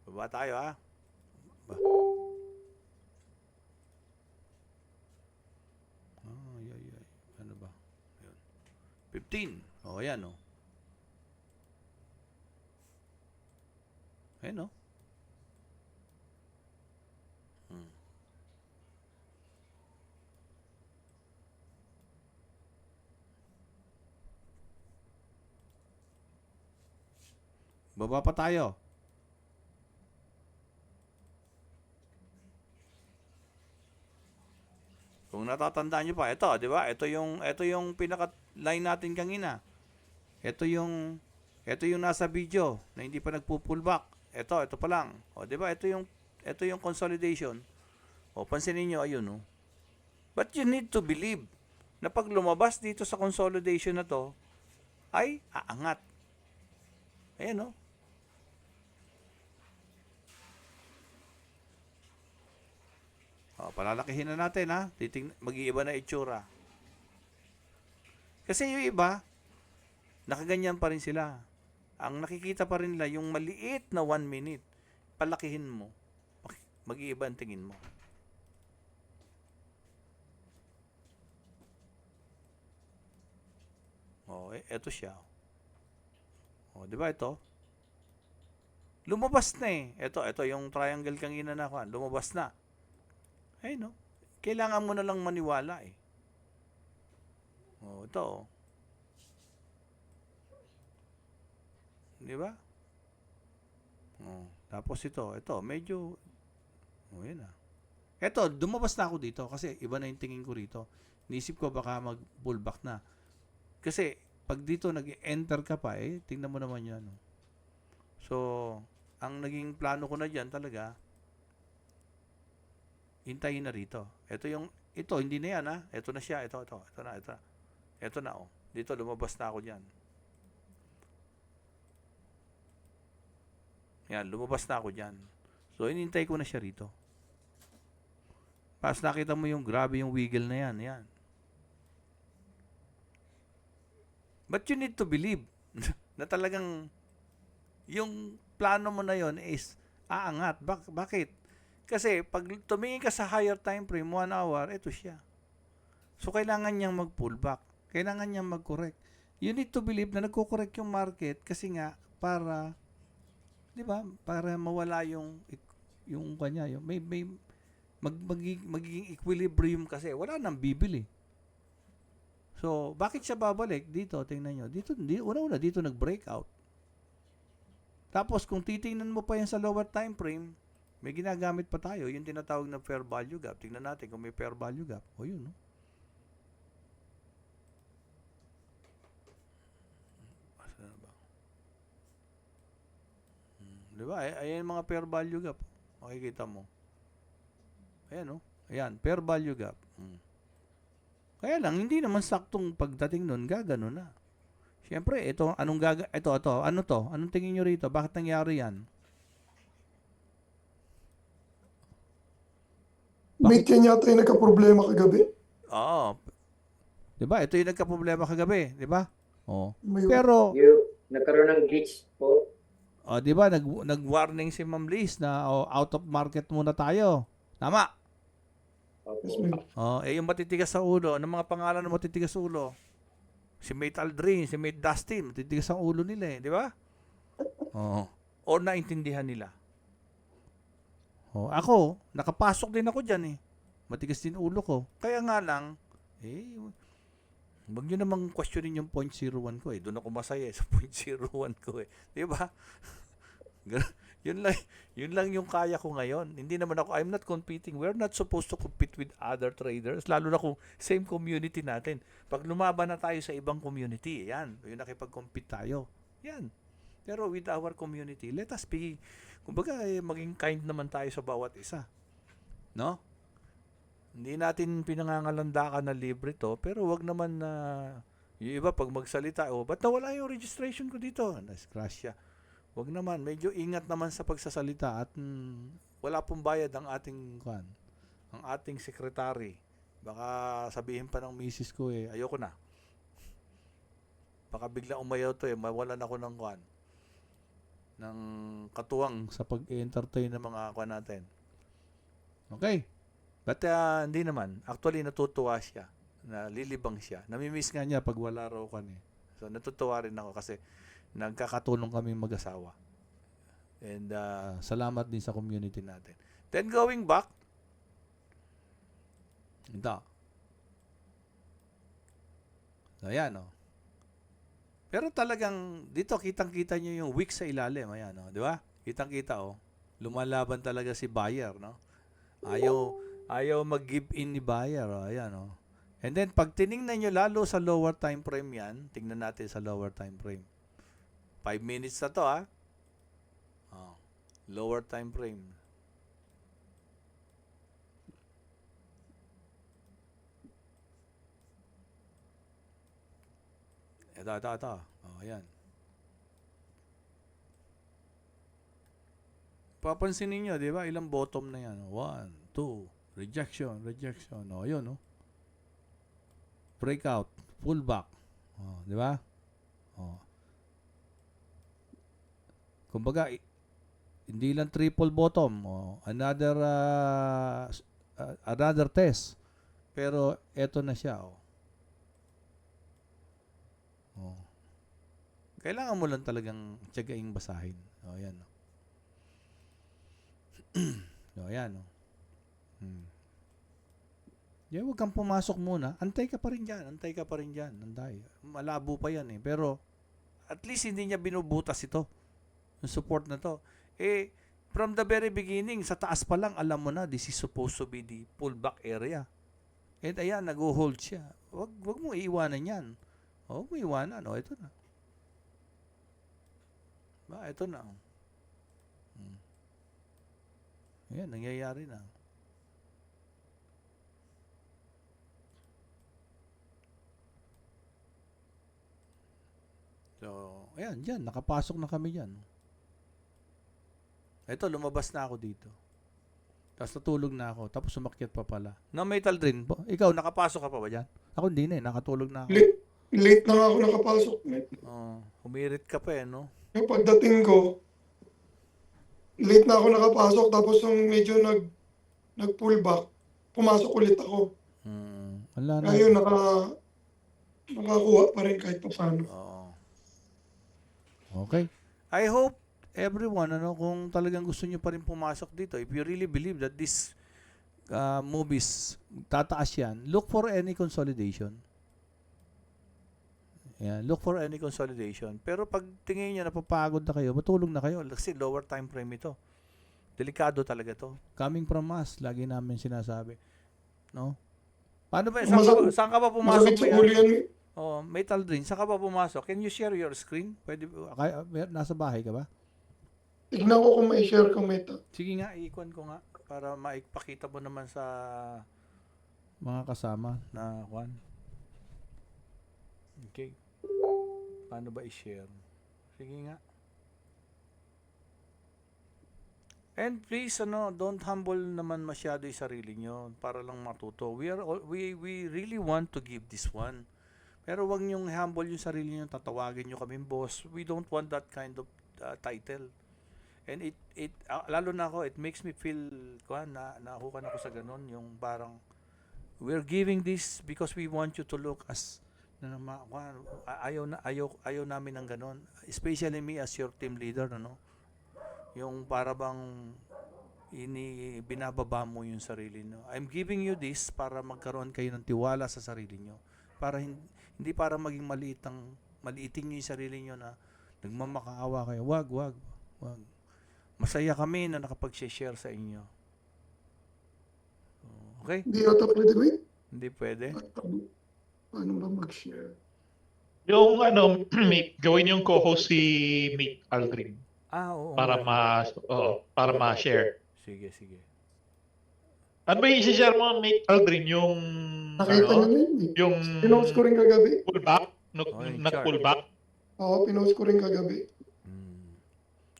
Baba tayo ha. Ay. Ano ba? Ayun. 15. O, ayan o. Ayan o. Baba pa tayo. Kung natatandaan nyo pa, ito, di ba? Ito yung pinaka-line natin kanina. Ito yung nasa video na hindi pa nagpo-pullback. Ito pa lang. O, di ba? Ito yung consolidation. O, pansinin nyo, ayun, o. But you need to believe na pag lumabas dito sa consolidation na to, ay aangat. Ayan, o. O, palalakihin na natin, ha? Mag-iiba na itsura. Kasi yung iba, nakaganyan pa rin sila. Ang nakikita pa rin nila, yung maliit na 1 minute, palakihin mo. Mag-iiba ang tingin mo. O, eto siya. O, di ba ito? Lumabas na eh. Ito yung triangle kanina na ako. Lumabas na. Ay, no? Kailangan mo na lang maniwala eh. O, ito o. Di ba? O, tapos ito, medyo, o, yan ah. Ito, dumabas na ako dito kasi iba na yung tingin ko rito. Nisip ko baka mag-pullback na. Kasi, pag dito nag-enter ka pa eh, tingnan mo naman yan. No? So, ang naging plano ko na dyan talaga, hintayin na rito. Ito, hindi na yan, ha? Ito na siya, ito na. Ito na, oh. Dito, lumabas na ako dyan. Yan, lumabas na ako dyan. So, inintay ko na siya rito. Tapos nakita mo yung grabe yung wiggle na yan. Yan. But you need to believe na talagang yung plano mo na yon is aangat. Bakit? Kasi pag tumingin ka sa higher time frame, 1 hour, ito siya. So, kailangan niyang mag-pullback. Kailangan niyang mag-correct. You need to believe na nagko-correct yung market kasi nga para, di ba, para mawala yung kanya, yung magiging equilibrium kasi wala nang bibili. So, bakit siya babalik? Dito, tingnan nyo. Una-una, dito nag-breakout. Tapos, kung titingnan mo pa yan sa lower time frame, may ginagamit pa tayo, yung tinatawag na fair value gap. Tingnan natin kung may fair value gap. O, yun, no? Asa na ba? Diba? Ayan yung mga fair value gap. Makikita mo. Ayan, no? Ayan, fair value gap. Kaya lang, hindi naman saktong pagdating nun, gagano na. Siyempre, ito, ano to? Anong tingin nyo rito? Bakit nangyari yan? May yata yung nagka-problema kagabi. Oo. Diba? Ito yung nagka-problema kagabi. Diba? Oo. May- Pero, Nagkaroon ng glitch po. diba, nag-warning si Ma'am Liz na out of market muna tayo. Tama. Yes, may- Yung matitigas sa ulo, ano mga pangalan ng matitigas sa ulo? Si Mate Aldrin, si Mate Dustin, matitigas ang ulo nila eh, di ba? O naintindihan nila. Ako, nakapasok din ako dyan eh. Matigas din ulo ko. Kaya nga lang, wag nyo namang questionin yung 0.01 ko eh. Doon ako masaya sa 0.01 ko eh. Di ba? Yun lang yung kaya ko ngayon. Hindi naman ako, I'm not competing. We're not supposed to compete with other traders. Lalo na kung same community natin. Pag lumaban na tayo sa ibang community, yan. Yung nakipag-compete tayo. Yan. Pero with our community, let us be, kumbaga, maging kind naman tayo sa bawat isa. No? Hindi natin pinangangalandakan na libre to, pero wag naman na, yung iba pag magsalita, ba't nawala yung registration ko dito? Nascrash siya. Wag naman, medyo ingat naman sa pagsasalita at wala pong bayad ang ating secretary. Baka sabihin pa ng misis ko ayoko na. Baka bigla umayaw to mawalan ako ng ng katuwang sa pag-entertain ng mga natin. Okay? But hindi naman. Actually, natutuwa siya. Nalilibang siya. Namimiss nga niya pag wala raw So, natutuwa rin ako kasi nagkakatulong kami mag-asawa. And salamat din sa community natin. Then going back, ito. So, ayan, Pero talagang, dito, kitang-kita nyo yung wick sa ilalim. Ayan, di ba? Kitang-kita, lumalaban talaga si buyer, no? Ayaw mag-give in ni buyer, ayan, And then, pag tiningnan nyo lalo sa lower time frame yan, tingnan natin sa lower time frame. 5 minutes na to, lower time frame. Ito. Ayan. Papansin niyo, di ba? Ilang bottom na yan. 1, 2, rejection. Yun, breakout, pullback. Di ba? Kumbaga, hindi lang triple bottom. Another test. Pero, eto na siya, Kailangan mo lang talagang tiyagaing basahin. Ayan. Ayan. Huwag kang pumasok muna. Antay ka pa rin dyan. Antay. Malabo pa yan eh. Pero, at least hindi niya binubutas ito. Yung support na to. From the very beginning, sa taas pa lang, alam mo na, this is supposed to be the pullback area. And ayan, nag-hold siya. Huwag mo iiwanan yan. Huwag mo iiwanan. Ito na. Ito na. Ayan, nangyayari na. So, ayan, dyan, nakapasok na kami dyan. Ito, lumabas na ako dito. Tapos natulog na ako. Tapos sumakyat pa pala. No, metal drain po. Ikaw, nakapasok ka pa ba dyan? Ako hindi na eh. Nakatulog na ako. Late na nga ako nakapasok. Oh, humirit ka pa eh, no? Yung pagdating ko, late na ako nakapasok. Tapos nung medyo nag-pull back, pumasok ulit ako. Wala na. Ngayon, nakakuha pa rin kahit pa paano. Oo. Okay. I hope everyone, kung talagang gusto nyo pa rin pumasok dito, if you really believe that this movies, tataas yan, look for any consolidation. Yeah, look for any consolidation. Pero pag tingin nyo napapagod na kayo, matulog na kayo. Kasi lower time frame ito. Delikado talaga to. Coming from us, lagi namin sinasabi. No? Paano ba? Saan ka ba pumasok? Masakit sa ulo yan. Oh, metal drain. Saan ka ba pumasok? Can you share your screen? Pwede, nasa bahay ka ba? Tignan ko kung may share ka, Meta. Sige nga, i-icon ko nga para maipakita mo naman sa mga kasama na kwan. Okay. Paano ba i-share? Sige nga. And please, don't humble naman masyado yung sarili nyo para lang matuto. We really want to give this one. Pero wag nyong humble yung sarili nyo, tatawagin nyo kami boss. We don't want that kind of title. And lalo na ako, it makes me feel, nahukan ako sa ganun, yung parang, we're giving this because we want you to look as, ayaw namin ng ganun. Especially me as your team leader, yung para bang, binababa mo yung sarili nyo. I'm giving you this para magkaroon kayo ng tiwala sa sarili nyo. Para hindi para maging maliiting nyo yung sarili nyo na nagmamakaawa kayo. Wag. Masaya kami na nakapag-share sa inyo. Okay? Hindi yata pwede, Mate. Hindi pwede? Paano ba mag-share? Yung gawin yung co-host si Mate Aldrin Oo. para ma-share. Sige. Ano ba yung i-share mo, Mate Aldrin? Yung Nakita nyo na yun eh. yung Pinost ko rin kagabi. pullback? Oy, Nag-pullback? Oo, pinost ko rin kagabi.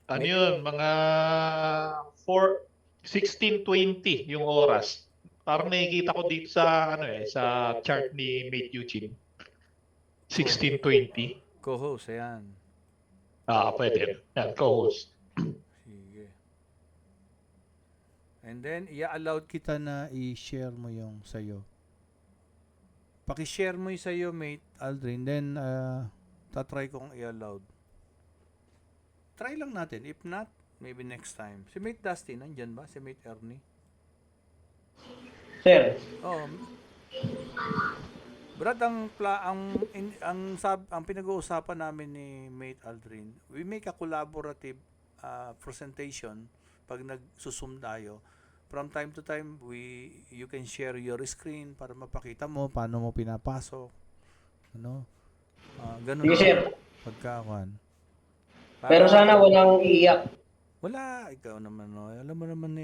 Ano yun? Mga 16:20 yung oras. Parang nakikita ko dito sa sa chart ni Mate Eugene. 16:20. Co-host, ayan. Pwede. Yan, co-host. Sige. And then, i-allowed kita na i-share mo yung sa'yo. Paki-share mo yung sa'yo, Mate Aldrin. Then, tatry kong i-allowed. Try lang natin. If not, maybe next time. Si Mate Dusty, nandyan ba? Si Mate Ernie? Sir, Brad, ang pinag-uusapan namin ni Mate Aldrin, we make a collaborative presentation pag nagsusum tayo. From time to time, you can share your screen para mapakita mo paano mo pinapasok. Ganun. sige sir. Pagkakuan. Pero sana walang iiyak. Wala, ikaw naman, alam mo naman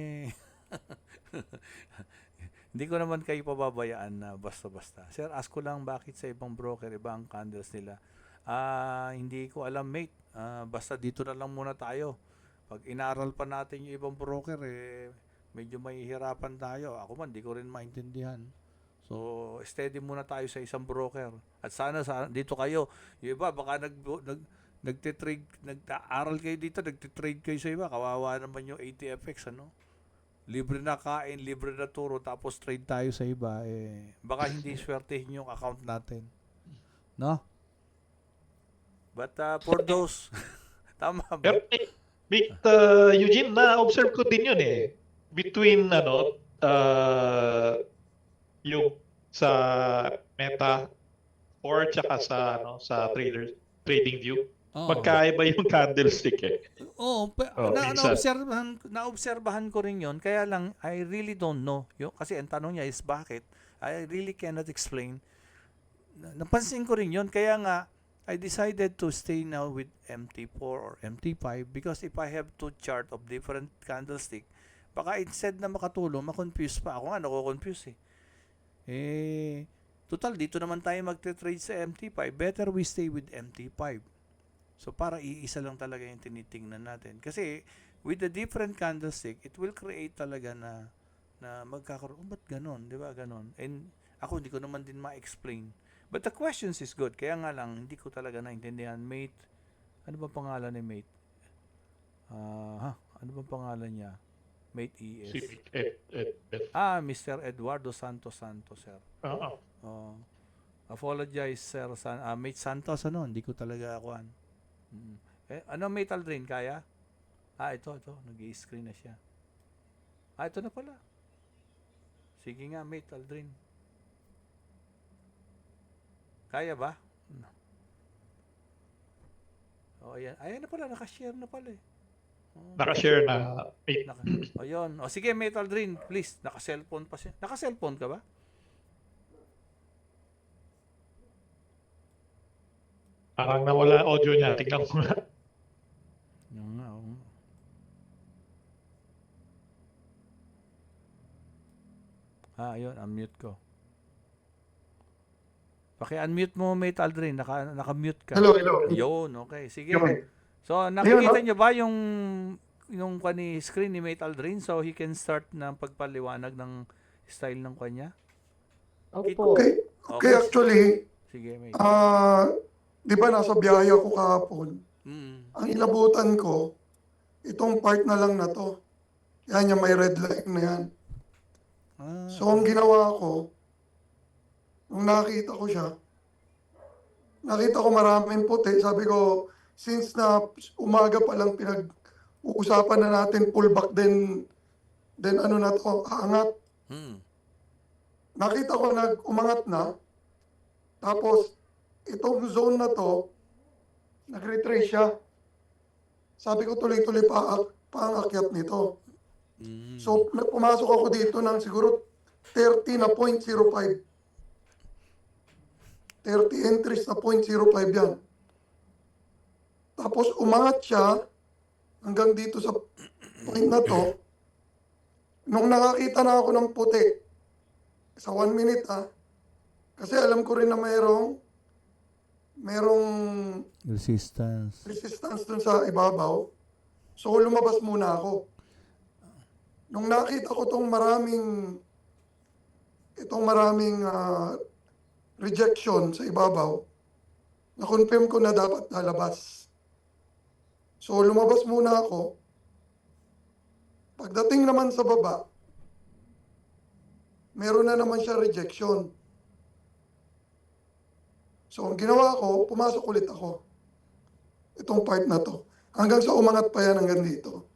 hindi ko naman kayo pababayaan na basta-basta. Sir, ask ko lang bakit sa ibang broker, iba ang candles nila. Hindi ko alam, mate. Basta dito na lang muna tayo. Pag inaral pa natin yung ibang broker, medyo mahihirapan tayo. Ako man, di ko rin maintindihan. So, steady muna tayo sa isang broker. At sana dito kayo. Yung iba, baka nagtitrade, nag-aaral kayo dito, nagtitrade kayo sa iba. Kawawa naman yung ATFX, libre na kain, libre na turo, tapos trade tayo sa iba, baka hindi swertehin yung account natin. No? But for those, tama ba? Pero Eugene, na-observe ko din yun between yung sa Meta or tsaka sa trading view. Magkaiba yung candlestick Oo, naobserbahan ko rin yon. Kaya lang, I really don't know. Kasi ang tanong niya is bakit? I really cannot explain. Napansin ko rin yon. Kaya nga, I decided to stay now with MT4 or MT5 because if I have two chart of different candlestick, baka instead na makatulong, makonfuse pa. Ako nga, nako-confuse total, dito naman tayo magte-trade sa MT5. Better we stay with MT5. So para iisa lang talaga yung tinitingnan natin. Kasi with the different candlestick, it will create talaga na magkakaroon, ba't ganon? Di ba ganon? And ako hindi ko naman din ma-explain. But the questions is good. Kaya nga lang, hindi ko talaga naintindihan. Mate, ano ba pangalan ni Mate? Ano ba pangalan niya? Mate ES. Si Mr. Eduardo Santos, sir. Oo. Oh, apologize, sir. Mate Santos, ano? Hindi ko talaga akuan. Ano, Mate Aldrin, kaya? Ito. Nag-i-screen na siya. Ito na pala. Sige nga, Mate Aldrin. Kaya ba? Ayan. Ayan na pala. Nakashare na pala eh. Naka-share na. Ayun. Sige, Mate Aldrin, please. Naka-cellphone pa siya. Naka-cellphone ka ba? Parang nawala audio niya. Tingnan ko nga. Yung nga, oo. Ayun. Unmute ko. Paki-unmute mo, Mate Aldrin. Naka-mute ka. Hello. Ayun, okay. Sige. Yun. So, nakikita nyo ba yung screen ni Mate Aldrin? So, he can start na pagpaliwanag ng style ng kanya? Opo. Okay, actually, Sige, Mate. di ba nasa biyahe ako kahapon? Ang inabutan ko, itong part na lang na to. Yan yung may red line na yan. So, ang ginawa ko, nung nakita ko siya, nakita ko maraming puti. Sabi ko, since na umaga pa lang pinag-uusapan na natin pullback then ano na to, aangat. Nakita ko umangat na. Tapos, itong zone na to, nag-retrace siya. Sabi ko tuloy-tuloy pa ang akyat nito. So, pumasok ako dito ng siguro 30 na 0.05. 30 entries na 0.05 yan. Tapos umangat siya hanggang dito sa point na to. Nung nakakita na ako ng puti, sa 1 minute kasi alam ko rin na merong resistance dun sa ibabaw. So lumabas muna ako. Nung nakita ko itong maraming rejection sa ibabaw, na-confirm ko na dapat lalabas. So lumabas muna ako. Pagdating naman sa baba, meron na naman siya rejection. So ang ginawa ko, pumasok ulit ako. Itong part na to. Hanggang sa umangat pa yan hanggang dito.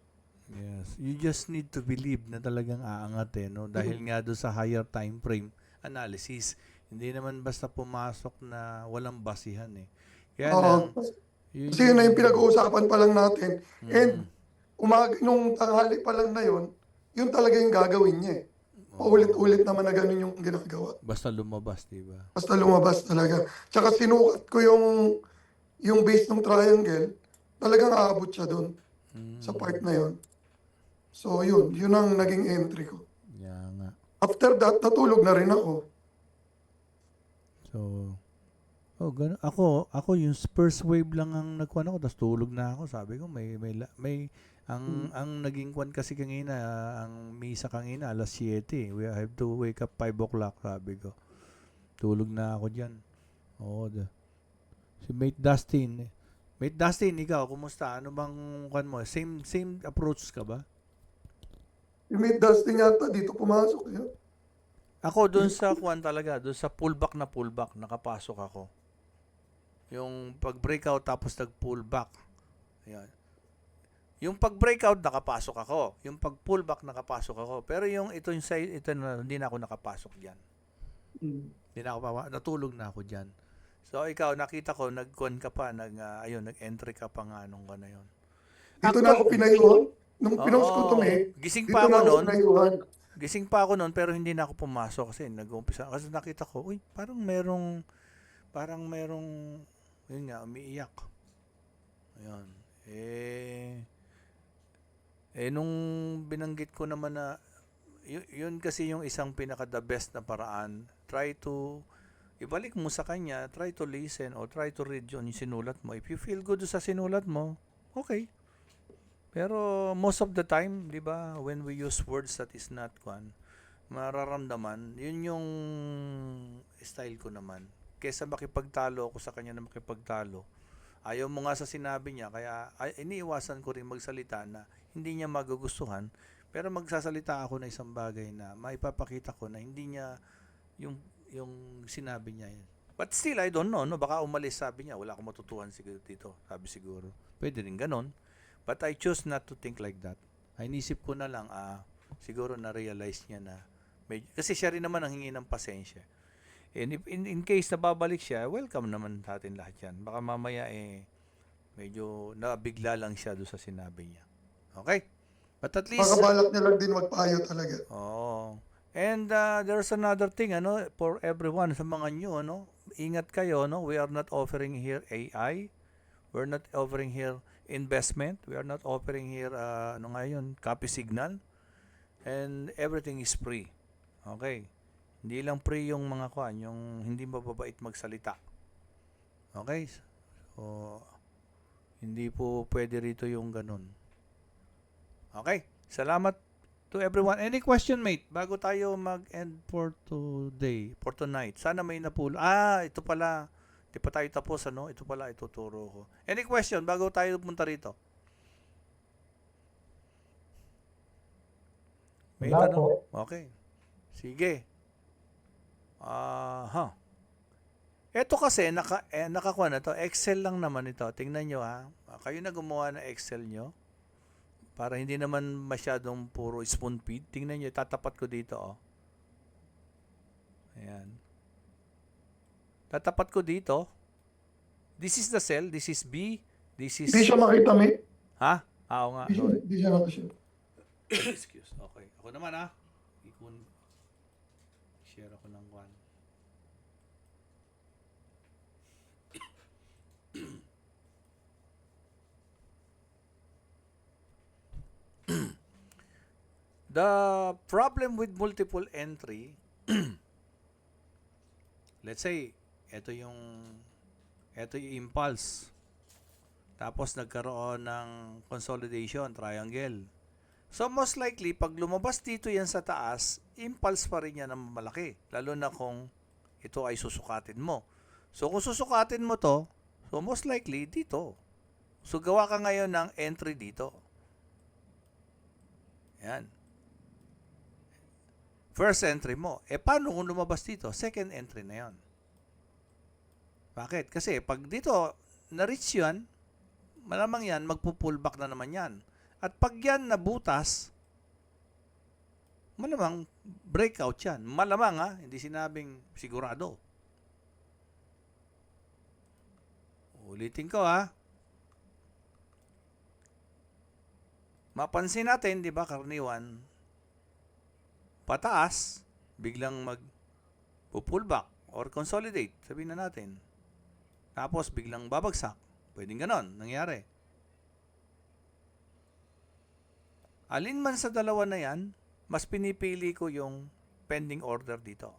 Yes. You just need to believe na talagang aangat no? Dahil nga doon sa higher time frame analysis, hindi naman basta pumasok na walang basihan eh. Kaya Kasi yun na yung pinag-uusapan pa lang natin. And nung tanghali pa lang na yun talaga yung gagawin niya eh. Paulit-ulit naman na ganun yung ginagawa. Basta lumabas, di ba? Basta lumabas talaga. Tsaka sinukat ko yung base ng triangle, talagang aabot siya doon sa part na yun. So yun ang naging entry ko. Yeah, nga. After that, natulog na rin ako. So, ganun. Ako yung first wave lang ang nagkuhan ako, tapos tulog na ako. Sabi ko, ang naging kwan kasi kanina, ang misa kanina, alas 7. We have to wake up 5 o'clock, sabi ko. Tulog na ako dyan. Si Mate Dustin. Mate Dustin, ikaw, kumusta? Ano bang kwan mo? Same approach ka ba? Yung Mate Dustin yata dito pumasok. Yun. Ako doon sa kwan talaga, doon sa pullback, nakapasok ako. Yung pag-breakout tapos nag-pullback. Ayan. Yung pag-breakout nakapasok ako, yung pag-pullback nakapasok ako. Pero yung ito hindi na ako nakapasok diyan. Hindi na ako natulog na ako diyan. So ikaw nakita ko nag-con ka pa, nag-entry ka pa nga nung na yon. Dito na ako pinayuhan. Nung pinost ko ito gising dito pa na ako ako pinayuhan. Gising pa ako noon pero hindi na ako pumasok kasi nag-uumpisa. Kasi nakita ko, parang merong yun nga, umiiyak. Ayun. Nung binanggit ko naman na yun kasi yung isang pinaka the best na paraan. Try to ibalik mo sa kanya, try to listen or try to read yun, yung sinulat mo. If you feel good sa sinulat mo, okay. Pero most of the time, di ba, when we use words that is not mararamdaman, yun yung style ko naman. Kesa makipagtalo ako sa kanya na makipagtalo, ayaw mo nga sa sinabi niya, kaya iniiwasan ko rin magsalita na hindi niya magugustuhan, pero magsasalita ako na isang bagay na maipapakita ko na hindi niya yung sinabi niya yun. But still, I don't know, no? Baka umalis, sabi niya, wala akong matutuhan siguro dito. Sabi siguro. Pwede rin ganon. But I choose not to think like that. Ay, inisip ko na lang, siguro na-realize niya na, kasi siya rin naman ang hingi ng pasensya. And if in case na babalik siya, welcome naman natin lahat yan. Baka mamaya medyo nabigla lang siya doon sa sinabi niya. Okay? But at least... Baka balak niya lang din magpayo talaga. Oo. And there's another thing, for everyone, sa mga nyo, ingat kayo, we are not offering here AI. We're not offering here investment. We are not offering here, copy signal. And everything is free. Okay? Hindi lang free yung mga yung hindi mababait magsalita. Okay? So, hindi po pwede rito yung ganun. Okay? Salamat to everyone. Any question, mate? Bago tayo mag-end for today, for tonight. Sana may napulo. Ito pala. Di pa tayo tapos, Ito pala, ituturo ko. Any question bago tayo punta rito? May Wala tanong? Okay. Sige. Ito kasi, nakakuha na to. Excel lang naman ito. Tingnan nyo, Kayo na gumawa ng Excel nyo. Para hindi naman masyadong puro spoon feed. Tingnan nyo, tatapat ko dito, Ayan. Tatapat ko dito. This is the cell. This is B. This is... Hindi siya makita, mate. Ha? Oo nga. Sorry. Hindi siya makita. Excuse. Okay. Ako naman, share ako ng one. The problem with multiple entry, let's say, ito yung impulse. Tapos nagkaroon ng consolidation, triangle. So most likely, pag lumabas dito yan sa taas, impulse pa rin yan ng malaki. Lalo na kung ito ay susukatin mo. So kung susukatin mo to, so most likely dito. So gawa ka ngayon ng entry dito. Yan. First entry mo. Paano kung lumabas dito? Second entry na yon. Bakit? Kasi pag dito na-reach yan, malamang yan, magpo-pullback na naman yan. At pag yan nabutas, malamang breakout yan. Malamang hindi sinabing sigurado. Ulitin ko Mapansin natin, di ba, karaniwan, pataas, biglang mag-pullback or consolidate, sabihin na natin. Tapos biglang babagsak. Pwedeng ganon, nangyari. Alin man sa dalawa na yan, mas pinipili ko yung pending order dito.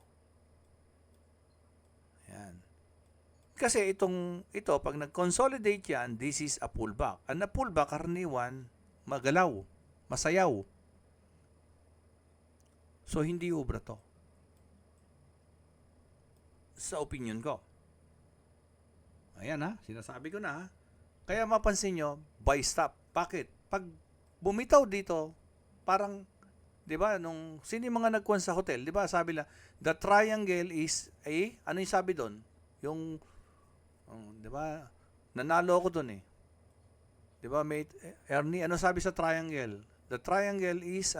Ayan. Kasi ito, pag nag-consolidate yan, this is a pullback. Ang na-pullback, karaniwan, magalaw, masayaw. So, hindi ubra to. Sa opinion ko. Ayan sinasabi ko na Kaya mapansin nyo, buy stop. Bakit? Pag bumitaw dito, parang, di ba, sino yung mga nagkuhan sa hotel, di ba, sabi lang, the triangle is ano yung sabi doon? Yung, di ba, nanalo ako doon Di ba, mate, Ernie, ano sabi sa triangle? The triangle is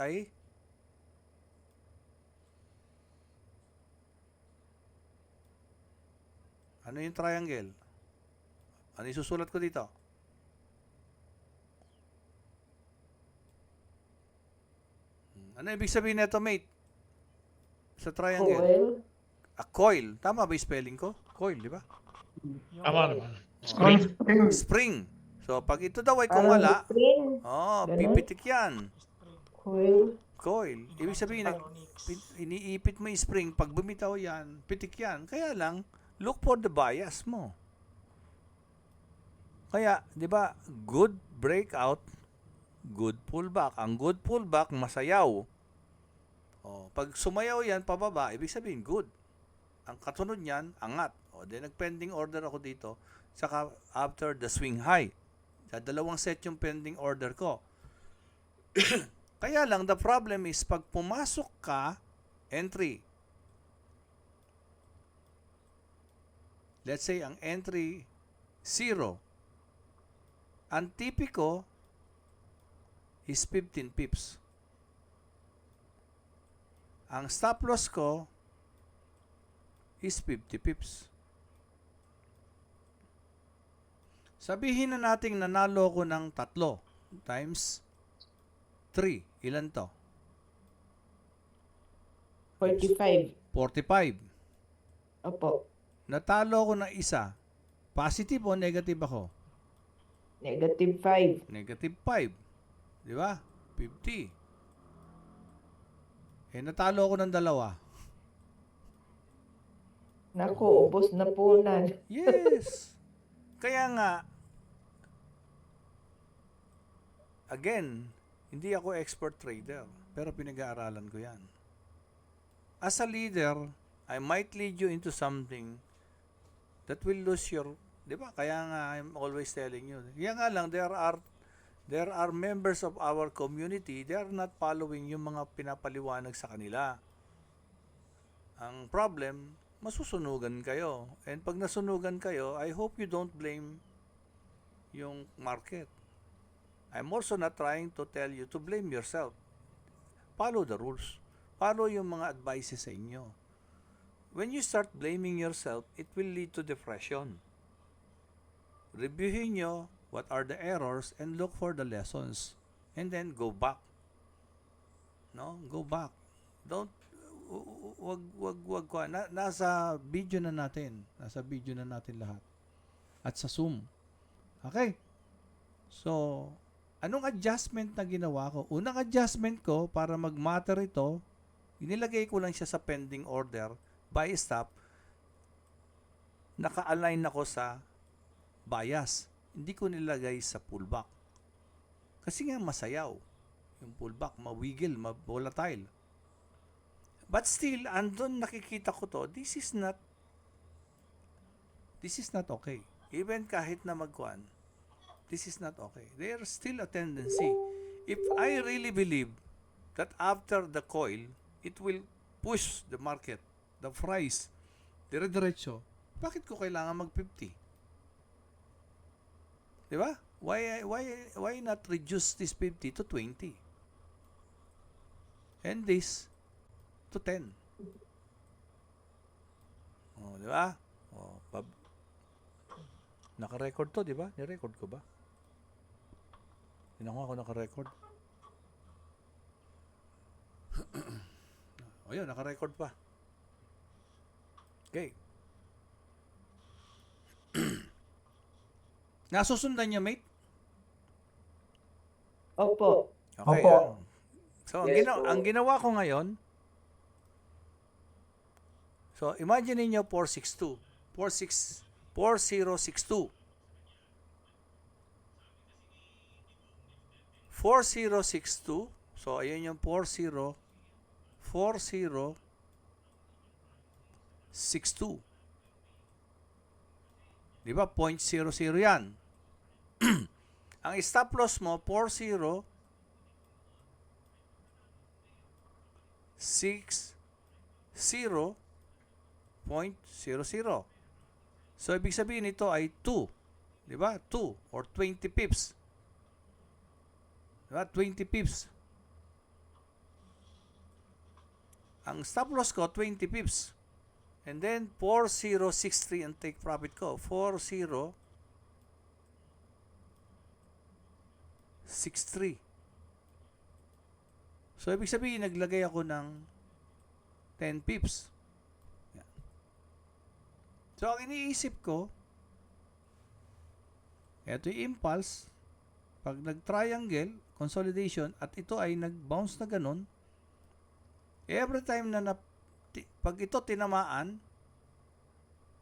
ano yung triangle? Ano yung susulat ko dito? Ano ibig sabihin nito, mate? Sa triangle? Coil. A coil. Tama ba yung spelling ko? Coil, di ba? Tama naman. Spring. Spring. So, pag ito daw ay kung wala, Spring. Ganon. pipitik yan. Coil. coil. Ibig sabihin, iniipit mo yung spring. Pag bumitaw yan, pitik yan. Kaya lang, look for the bias mo. Kaya, di ba, good breakout, good pullback. Ang good pullback, masayaw. Pag sumayaw yan, pababa, ibig sabihin, good. Ang katunod niyan, angat. Then nag-pending order ako dito. Saka after the swing high. Dalawang set yung pending order ko. Kaya lang, the problem is, pag pumasok ka, entry. Let's say, ang entry, 0. Ang tipiko is 15 pips. Ang stop loss ko is 50 pips. Sabihin na nating nanalo ko ng 3 times 3. Ilan to? 45. 45. Opo. Natalo ko ng isa. Positive o negative ako? Negative 5. Negative 5. Di ba? 50. Natalo ko ng 2. Naku, ubos na po na. Yes. Kaya nga, again, hindi ako expert trader, pero pinag-aaralan ko yan. As a leader, I might lead you into something that will lose your, di ba? Kaya nga, I'm always telling you. Kaya nga lang, there are members of our community, they are not following yung mga pinapaliwanag sa kanila. Ang problem, masusunugan kayo. And pag nasunugan kayo, I hope you don't blame yung market. I'm also not trying to tell you to blame yourself. Follow the rules. Follow yung mga advices sa inyo. When you start blaming yourself, it will lead to depression. Reviewin nyo what are the errors and look for the lessons. And then go back. No? Go back. Don't wag ko. Nasa video na natin. Nasa video na natin lahat. At sa Zoom. Okay? So, anong adjustment na ginawa ko? Unang adjustment ko para mag-matter ito, inilagay ko lang siya sa pending order, buy stop, naka-align ako sa bias. Hindi ko nilagay sa pullback. Kasi nga masayaw. Yung pullback, mawigil, volatile. But still, andun nakikita ko to, this is not okay. Even kahit na magkuhan, this is not okay. There's still a tendency. If I really believe that after the coil, it will push the market, the price, dire-diretso, bakit ko kailangan mag-50? Di ba? Why not reduce this 50 to 20? And this to 10. Di ba? Naka-record to, di ba? Ni-record ko ba? Tinan ko ako naka-record. Yun, naka-record pa. Okay. Nasusundan niyo, mate? Opo. Okay. Opo. So, Yes, ang ginawa ko ngayon, so, imagine niyo 462. 4062. 4062. So, ayun yung 4062. Di ba? 0.00 yan. Ang stop loss mo, 4060. So, ibig sabihin ito ay 2. Di ba? 2 or 20 pips. Di ba? 20 pips. Ang stop loss ko, 20 pips. And then, 4063 ang take profit ko. 4063. So, ibig sabihin, naglagay ako ng 10 pips. Yan. So, ang iniisip ko, ito yung impulse, pag nag-triangle, consolidation, at ito ay nag-bounce na ganun, Every time na, pag ito tinamaan,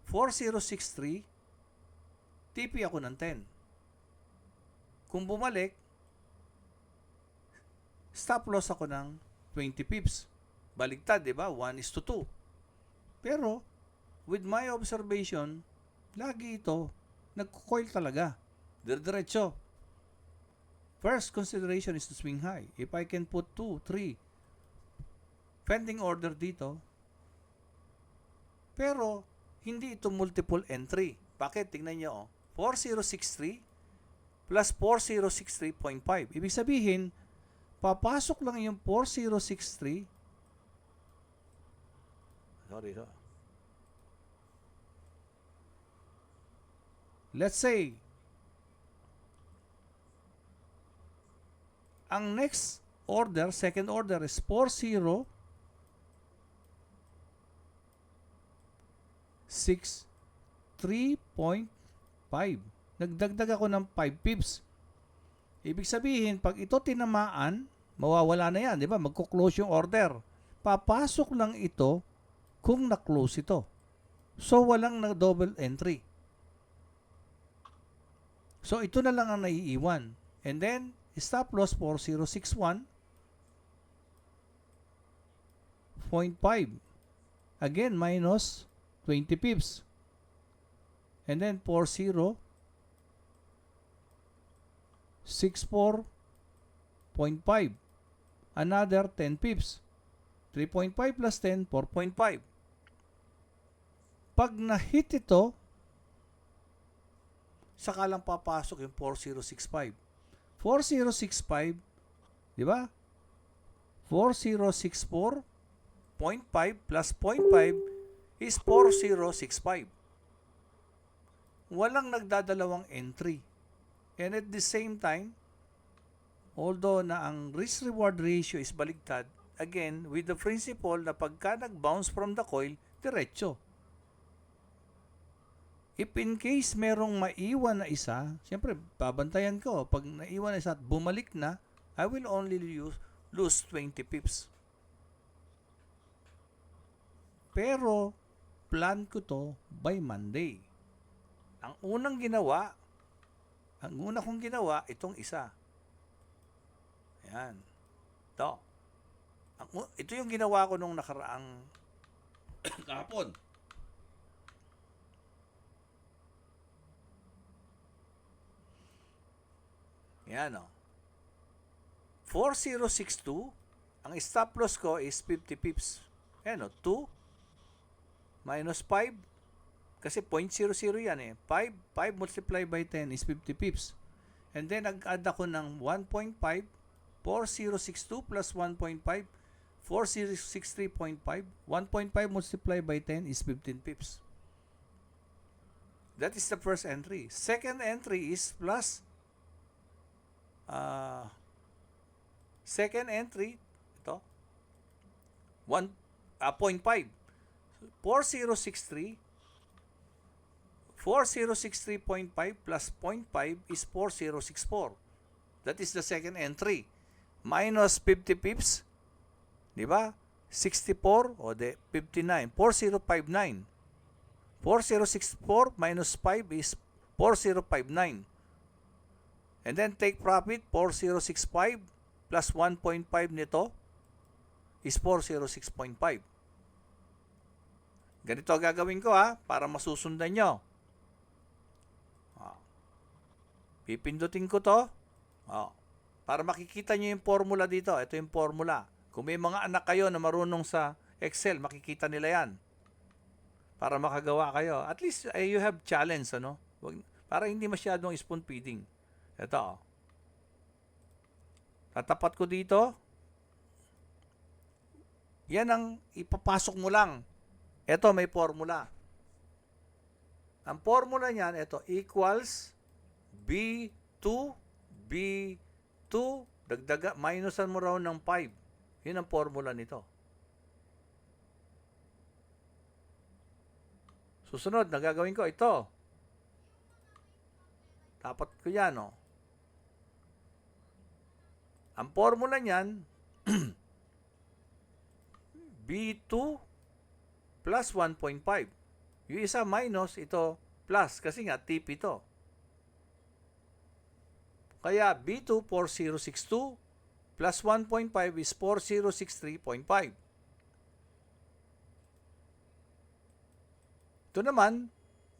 4063, TP ako ng 10. Kung bumalik, stop loss ako ng 20 pips. Baligtad, di ba? 1:2. Pero, with my observation, lagi ito, nagko-coil talaga. Diretso. First consideration is to swing high. If I can put 2, 3 pending order dito, pero hindi ito multiple entry. Bakit? Tingnan nyo, 4063 plus 4063.5. Ibig sabihin, papasok lang yung 4063. Sorry. Let's say, ang next order, second order is 4063.5. Nagdagdag ako ng 5 pips. Ibig sabihin, pag ito tinamaan, mawawala na yan, di ba? Magko-close yung order. Papasok lang ito kung na-close ito. So, walang na-double entry. So, ito na lang ang naiiwan. And then, stop loss 4061.5. Again, minus 20 pips. And then, 4064.5. Another 10 pips. 3.5 plus 10, 4.5. Pag na-hit ito, saka lang papasok yung 4065. 4065, di ba? 4064.5 plus 0.5 is 4065. Walang nagdadalawang entry. And at the same time, although na ang risk-reward ratio is baligtad, again, with the principle na pagka nag-bounce from the coil, diretso. If in case merong maiwan na isa, siyempre, babantayan ko. Pag naiwan na isa at bumalik na, I will only lose 20 pips. Pero, plan ko to by Monday. Ang una kong ginawa, itong isa. Ayan. Ito. Ito yung ginawa ko nung nakaraang kahapon. Yan o. 4062, ang stop loss ko is 50 pips. Yan o, 2 minus 5, kasi 0.00 yan eh. 5 multiplied by 10 is 50 pips. And then, nag-add ako ng 1.5, 4062 plus 1.5, 4063.5, 1.5 multiplied by 10 is 15 pips. That is the first entry. Second entry is plus second entry, ito, 0.5. 4063, 4063.5 plus 0.5 is 4064. That is the second entry. Minus 50 pips, di ba? 64 o de 59, 4059. 4064 minus 5 is 4059. And then take profit, 4065 plus 1.5 nito is 406.5. Ganito gagawin ko para masusundan nyo. Pipindutin ko to. Para makikita nyo yung formula dito. Ito yung formula. Kung may mga anak kayo na marunong sa Excel, makikita nila yan. Para makagawa kayo. At least you have challenge, ano? Para hindi masyadong spoon feeding. Ito. Tatapat ko dito. Yan ang ipapasok mo lang. Ito may formula. Ang formula niyan, ito, equals B2, dagdaga, minusan mo raw ng 5. Yun ang formula nito. Susunod, nagagawin ko ito. Tapat ko yan, Ang formula niyan, B2 plus 1.5. Yung isa minus, ito plus. Kasi nga, tip ito. Kaya B2, 4062 plus 1.5 is 4063.5. Ito naman,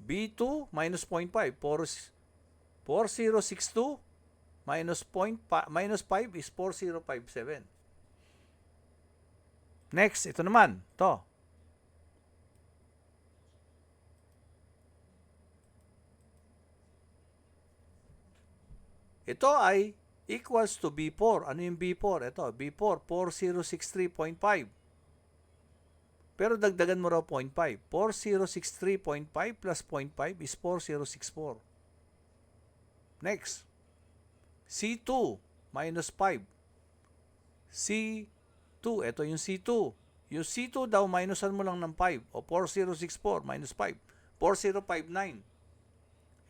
B2 minus 0.5. 4062 minus 5 is 4057. Next, ito naman. Ito. Ito ay equals to B4. Ano yung B4? Ito, B4, 4063.5. Pero dagdagan mo raw 0.5. 4063.5 plus 0.5 is 4064. Next, C2 minus 5. C2, ito yung C2. Yung C2 daw, minusan mo lang ng 5. O 4064 minus 5. 4059.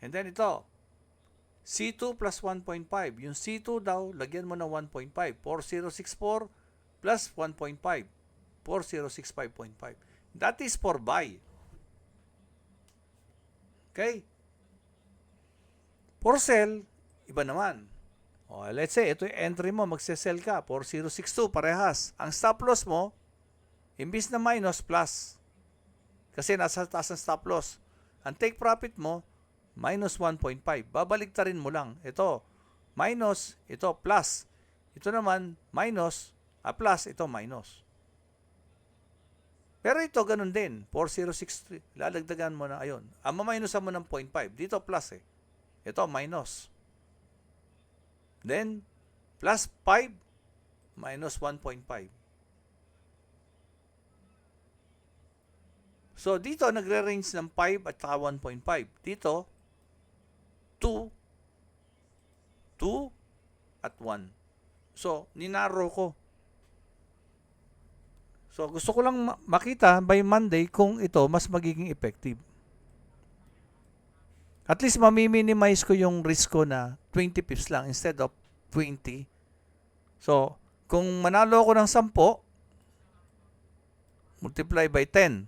And then ito, C2 plus 1.5. Yung C2 daw, lagyan mo ng 1.5. 4064 plus 1.5. 4065.5. That is for buy. Okay? For sell, iba naman. O, let's say, ito yung entry mo, magse-sell ka, 4062, parehas. Ang stop loss mo, imbis na minus, plus. Kasi nasa taas ng stop loss. Ang take profit mo, minus 1.5. Babaliktarin mo lang. Ito, minus, ito, plus. Ito naman, minus, plus, ito, minus. Pero ito, ganun din. 4063. Lalagdagan mo na, ayun. Maminusan mo ng 0.5. Dito, plus eh. Ito, minus. Then, plus 5, minus 1.5. So, dito, nagre-range ng 5 at 1.5. Dito, 2 at 1. So, ninaro ko. So, gusto ko lang makita by Monday kung ito mas magiging effective. At least mami-minimize ko yung risk ko na 20 pips lang instead of 20. So, kung manalo ko ng 10, multiply by 10.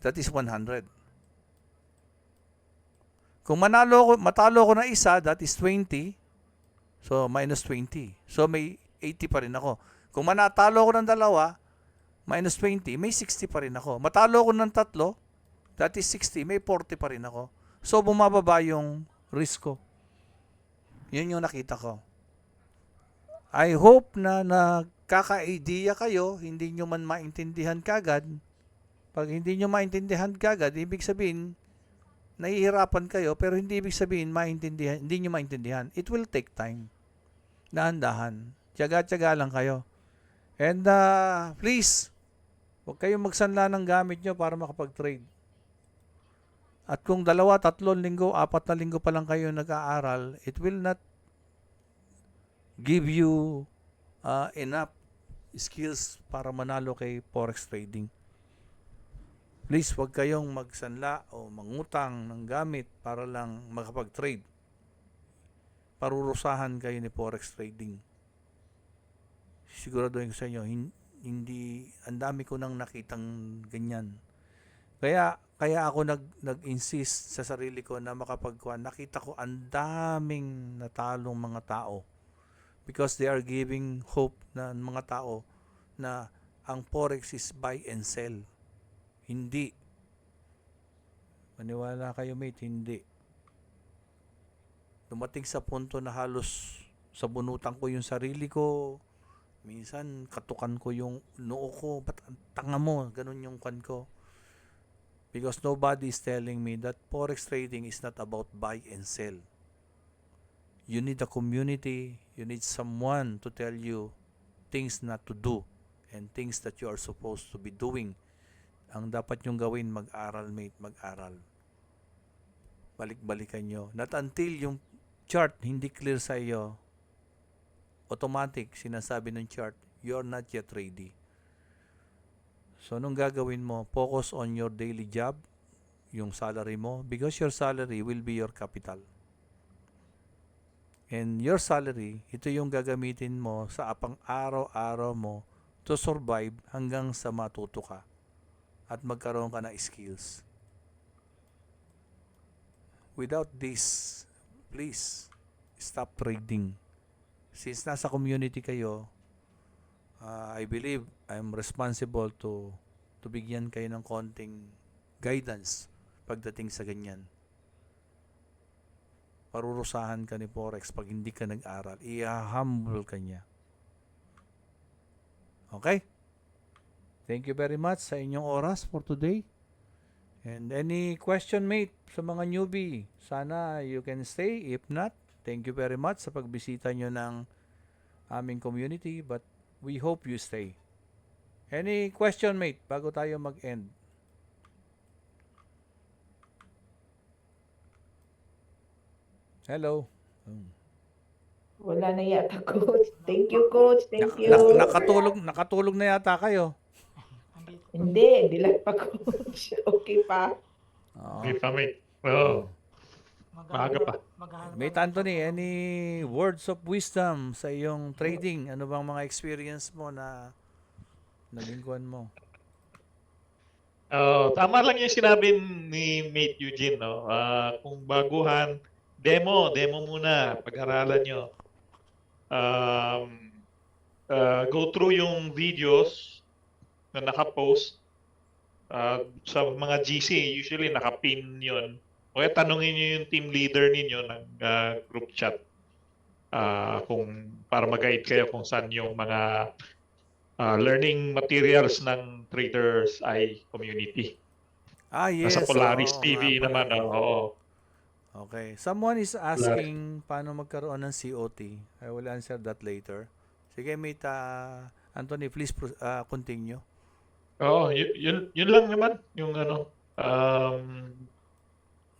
That is 100. Kung matalo ko ng isa, that is 20. So, minus 20. So, may 80 pa rin ako. Kung manatalo ko ng dalawa, minus 20, may 60 pa rin ako. Matalo ko ng tatlo, that is 60, may 40 pa rin ako. So, bumababa yung risk ko. Yun yung nakita ko. I hope na nagkaka-idea kayo, hindi nyo man maintindihan kagad. Pag hindi nyo maintindihan kagad, ibig sabihin, nahihirapan kayo, pero hindi ibig sabihin hindi nyo maintindihan. It will take time. Dahan-dahan. Tiyaga-tiyaga lang kayo. And please, huwag kayong magsanla ng gamit nyo para makapag-trade. At kung 2, 3 linggo, 4 na linggo pa lang kayo nag-aaral, it will not give you enough skills para manalo kay Forex trading. Please, huwag kayong magsanla o mangutang ng gamit para lang makapag-trade. Parurusahan kayo ni Forex trading. Siguraduhin ko sa inyo, hindi, ang dami ko nang nakitang ganyan. Kaya ako nag-insist sa sarili ko na makapagkuhan. Nakita ko ang daming natalong mga tao because they are giving hope na mga tao na ang Forex is buy and sell. Hindi. Maniwala kayo, mate, hindi. Dumating sa punto na halos sabunutan ko yung sarili ko. Minsan, katukan ko yung noo ko. Ba't ang tanga mo? Ganun yung kwan ko. Because nobody is telling me that Forex trading is not about buy and sell. You need a community. You need someone to tell you things not to do and things that you are supposed to be doing. Ang dapat nyong gawin, mag-aral, mate, mag-aral. Balik-balikan nyo. Not until yung chart hindi clear sa iyo, automatic, sinasabi ng chart, you're not yet ready. So, anong gagawin mo? Focus on your daily job, yung salary mo, because your salary will be your capital. And your salary, ito yung gagamitin mo sa apang araw-araw mo to survive hanggang sa matuto ka at magkaroon ka ng skills. Without this, please stop trading. Since nasa community kayo, I believe I'm responsible to bigyan kayo ng konting guidance pagdating sa ganyan. Parurusahan ka ni Forex pag hindi ka nag-aral. I-humble ka niya. Okay? Thank you very much sa inyong oras for today. And any question, mate, sa mga newbie, sana you can stay. If not, thank you very much sa pagbisita nyo ng aming community. But we hope you stay. Any question, mate, bago tayo mag-end? Hello. Wala na yata, coach. Thank you, coach. Thank you. Nakatulog na yata kayo. Hindi lang pa, coach. Okay pa. Okay pa, mate. Oo. Maaga pa. Mate Anthony, any words of wisdom sa iyong trading? Ano bang mga experience mo na naging kuwan mo? Tama lang yung sinabi ni Mate Eugene, no? Kung baguhan, demo muna, pag-aralan nyo. Go through yung videos na nakapost sa mga GC, usually nakapin yun. O kaya tanungin nyo yung team leader ninyo ng group chat kung para mag-guide kayo kung saan yung mga learning materials ng Traders Eye community. Yes. Nasa Polaris oo, TV nga pala. naman. Oo. Okay. Someone is asking paano magkaroon ng COT. I will answer that later. Sige, mate Anthony, please continue. Oo, yun lang naman yung ano.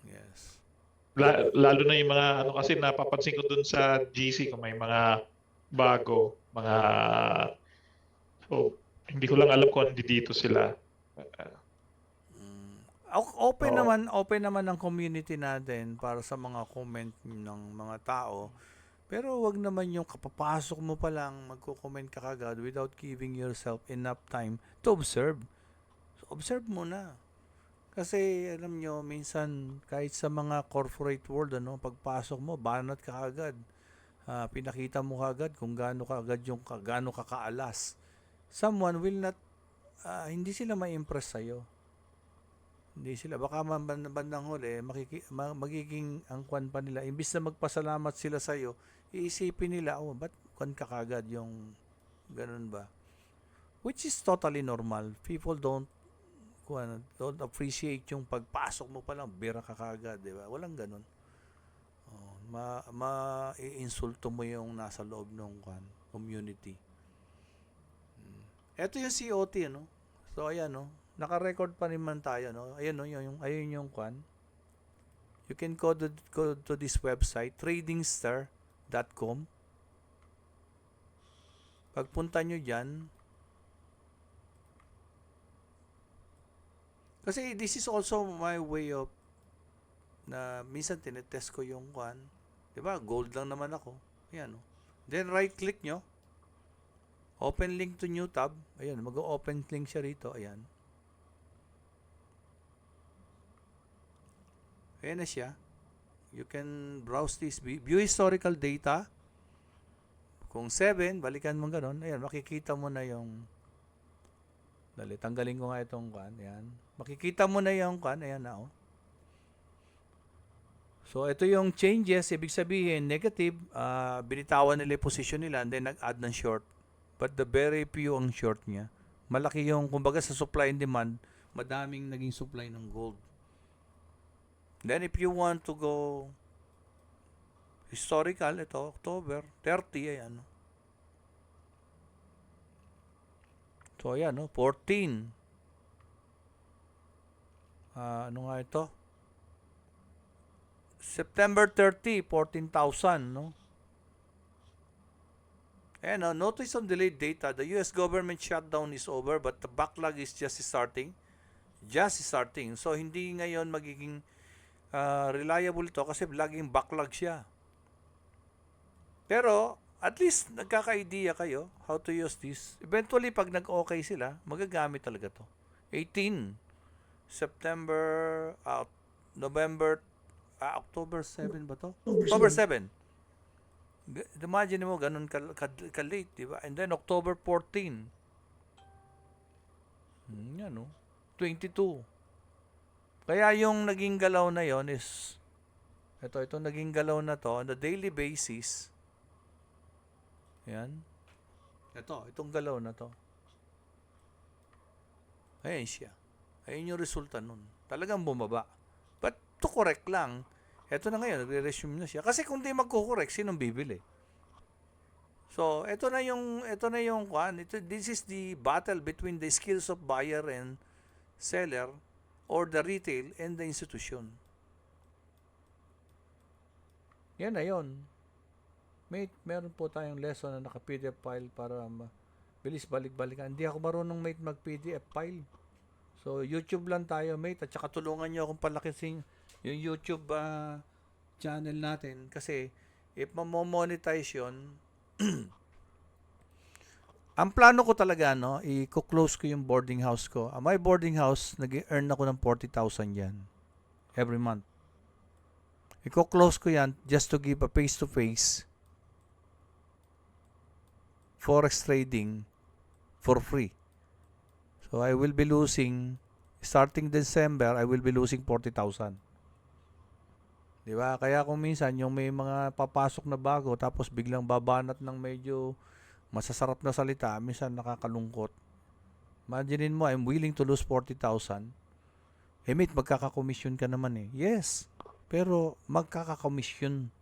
Yes. Lalo na yung mga ano kasi napapansin ko dun sa GC kung may mga bago, mga hindi ko lang alam kung hindi dito sila. Open Oo. naman ang community natin para sa mga comment ng mga tao. Pero wag naman yung kapapasok mo pa lang magko-comment ka kagad without giving yourself enough time to observe. So, observe muna. Kasi alam nyo, minsan kahit sa mga corporate world, pagpasok mo, banat ka kagad. Pinakita mo kagad kung gaano ka kaalas. Someone will not, hindi sila ma-impress sa'yo. Hindi sila. Baka bandang huli, magiging ang kwan pa nila. Imbis na magpasalamat sila sa'yo, iisipin nila, ba't kwan ka kagad yung ganun ba? Which is totally normal. People don't appreciate yung pagpasok mo pa lang, bira ka kagad, di ba? Walang ganun. Ma-insulto mo yung nasa loob ng community. Ito yung COT, So, ayan, naka-record pa naman tayo, ayun yung kwan. You can go to this website, tradingstar.com. Pagpunta nyo dyan, kasi this is also my way of na minsan tinetest ko yung kwan. Diba? Gold lang naman ako. Ayan, Then right-click nyo. Open link to new tab. Ayan, mag-open link siya rito. Ayan. Ayan na siya. You can browse this. View historical data. Kung 7, balikan mo ganun. Ayan, makikita mo na yung dali, tanggalin ko nga itong kwan. Ayan. Makikita mo na yung kwan. Ayan na, So, ito yung changes. Ibig sabihin, negative. Binitawan nila yung position nila and then nag-add ng short. But the very few ang short niya. Malaki yung, kumbaga sa supply and demand, madaming naging supply ng gold. Then, if you want to go historical, ito, October 30, ayan. So, ayan, 14. Ano nga ito? September 30, 14,000, Ayan, notice on delayed data. The US government shutdown is over but the backlog is just starting. So, hindi ngayon magiging reliable ito kasi laging backlog siya. Pero, at least nagkaka-idea kayo how to use this. Eventually, pag nag-okay sila, magagamit talaga to. 18 September, November, October 7 ba to? October 7. Imagine mo, ganun ka-late, di ba? And then, October 14. Yan, no? 22. Kaya yung naging galaw na yon is, itong naging galaw na to, on a daily basis, yan. Itong galaw na to. Ayan siya. Ayun yung resulta nun. Talagang bumaba. But to correct lang, eto na ngayon, nagre-resume na siya. Kasi kung di magko-correct, sinong bibili? So, ito na yung this is the battle between the skills of buyer and seller or the retail and the institution. Yan na yun. Meron po tayong lesson na naka-PDF file para bilis balik-balikan. Hindi ako marunong mag-PDF file. So, YouTube lang tayo, mate. At saka tulungan nyo akong palakisin yung YouTube channel natin. Kasi, if mamomonetize yun, ang plano ko talaga, i-close ko yung boarding house ko. My boarding house, nag-earn ako ng 40,000 yan every month. I-close ko yan just to give a face-to-face forex trading for free. So, I will be losing, starting December, I will be losing 40,000. Di ba? Kaya kung minsan, yung may mga papasok na bago, tapos biglang babanat ng medyo masasarap na salita, minsan nakakalungkot. Imaginein mo, I'm willing to lose 40,000. Mate, magkakakomisyon ka naman eh. Yes, pero magkakakomisyon.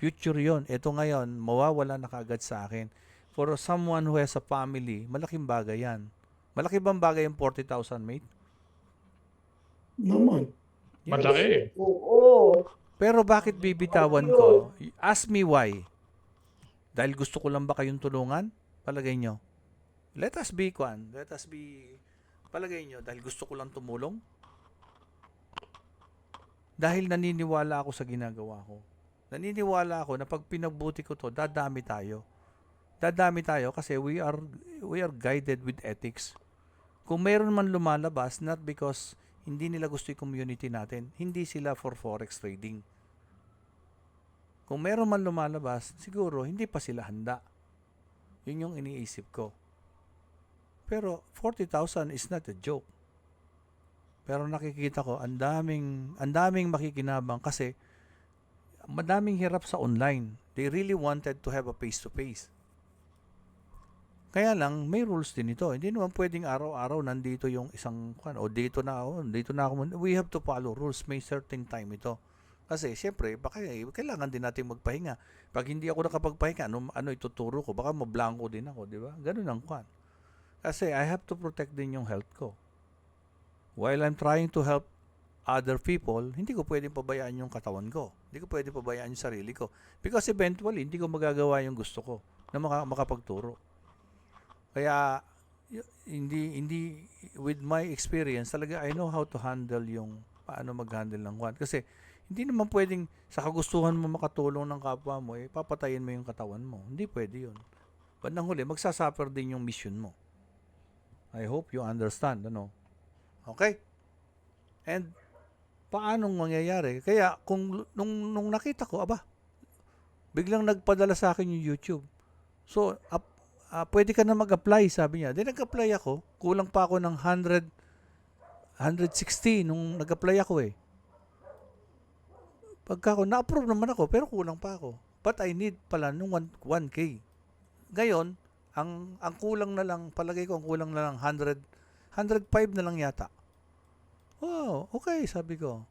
Future yon. Ito ngayon, mawawala na kaagad sa akin. For someone who has a family, malaking bagay yan. Malaki bang bagay yung 40,000, mate? Naman. Yes. Malaki. Oo. Pero bakit bibitawan ko? Ask me why. Dahil gusto ko lang ba kayong tulungan? Palagay nyo. Palagay nyo, dahil gusto ko lang tumulong? Dahil naniniwala ako sa ginagawa ko. Naniniwala ako na pag pinagbuti ko to, dadami tayo. Dadami tayo kasi we are guided with ethics. Kung mayroon man lumalabas, not because hindi nila gusto yung community natin, hindi sila for forex trading. Kung mayroon man lumalabas, siguro hindi pa sila handa. Yun yung iniisip ko. Pero 40,000 is not a joke. Pero nakikita ko, ang daming makikinabang kasi madaming hirap sa online. They really wanted to have a face-to-face. Kaya lang, may rules din ito. Hindi naman pwedeng araw-araw nandito yung isang dito na ako. We have to follow rules. May certain time ito. Kasi, siyempre, kailangan din natin magpahinga. Pag hindi ako nakapagpahinga, ano ituturo ko? Baka mablangko din ako, di ba? Ganun ang kwan. Kasi, I have to protect din yung health ko. While I'm trying to help other people, hindi ko pwedeng pabayaan yung katawan ko. Hindi ko pwedeng pabayaan yung sarili ko. Because eventually, hindi ko magagawa yung gusto ko na makapagturo. Kaya, hindi, with my experience, talaga I know how to handle yung, paano mag-handle ng kwan. Kasi, hindi naman pwedeng, sa kagustuhan mo makatulong ng kapwa mo, papatayin mo yung katawan mo. Hindi pwede yun. Bandang huli, magsasuffer din yung mission mo. I hope you understand, Okay? And, paanong mangyayari? Kaya, nung nakita ko, biglang nagpadala sa akin yung YouTube. So, pwede ka na mag-apply, sabi niya. Then nag-apply ako. Kulang pa ako ng 160 nung nag-apply ako eh. Pagka ako, na-approve naman ako, pero kulang pa ako. But I need pala nung 1K. Ngayon, ang kulang na lang, palagay ko ang kulang na lang 105 na lang yata. Oh, okay, sabi ko.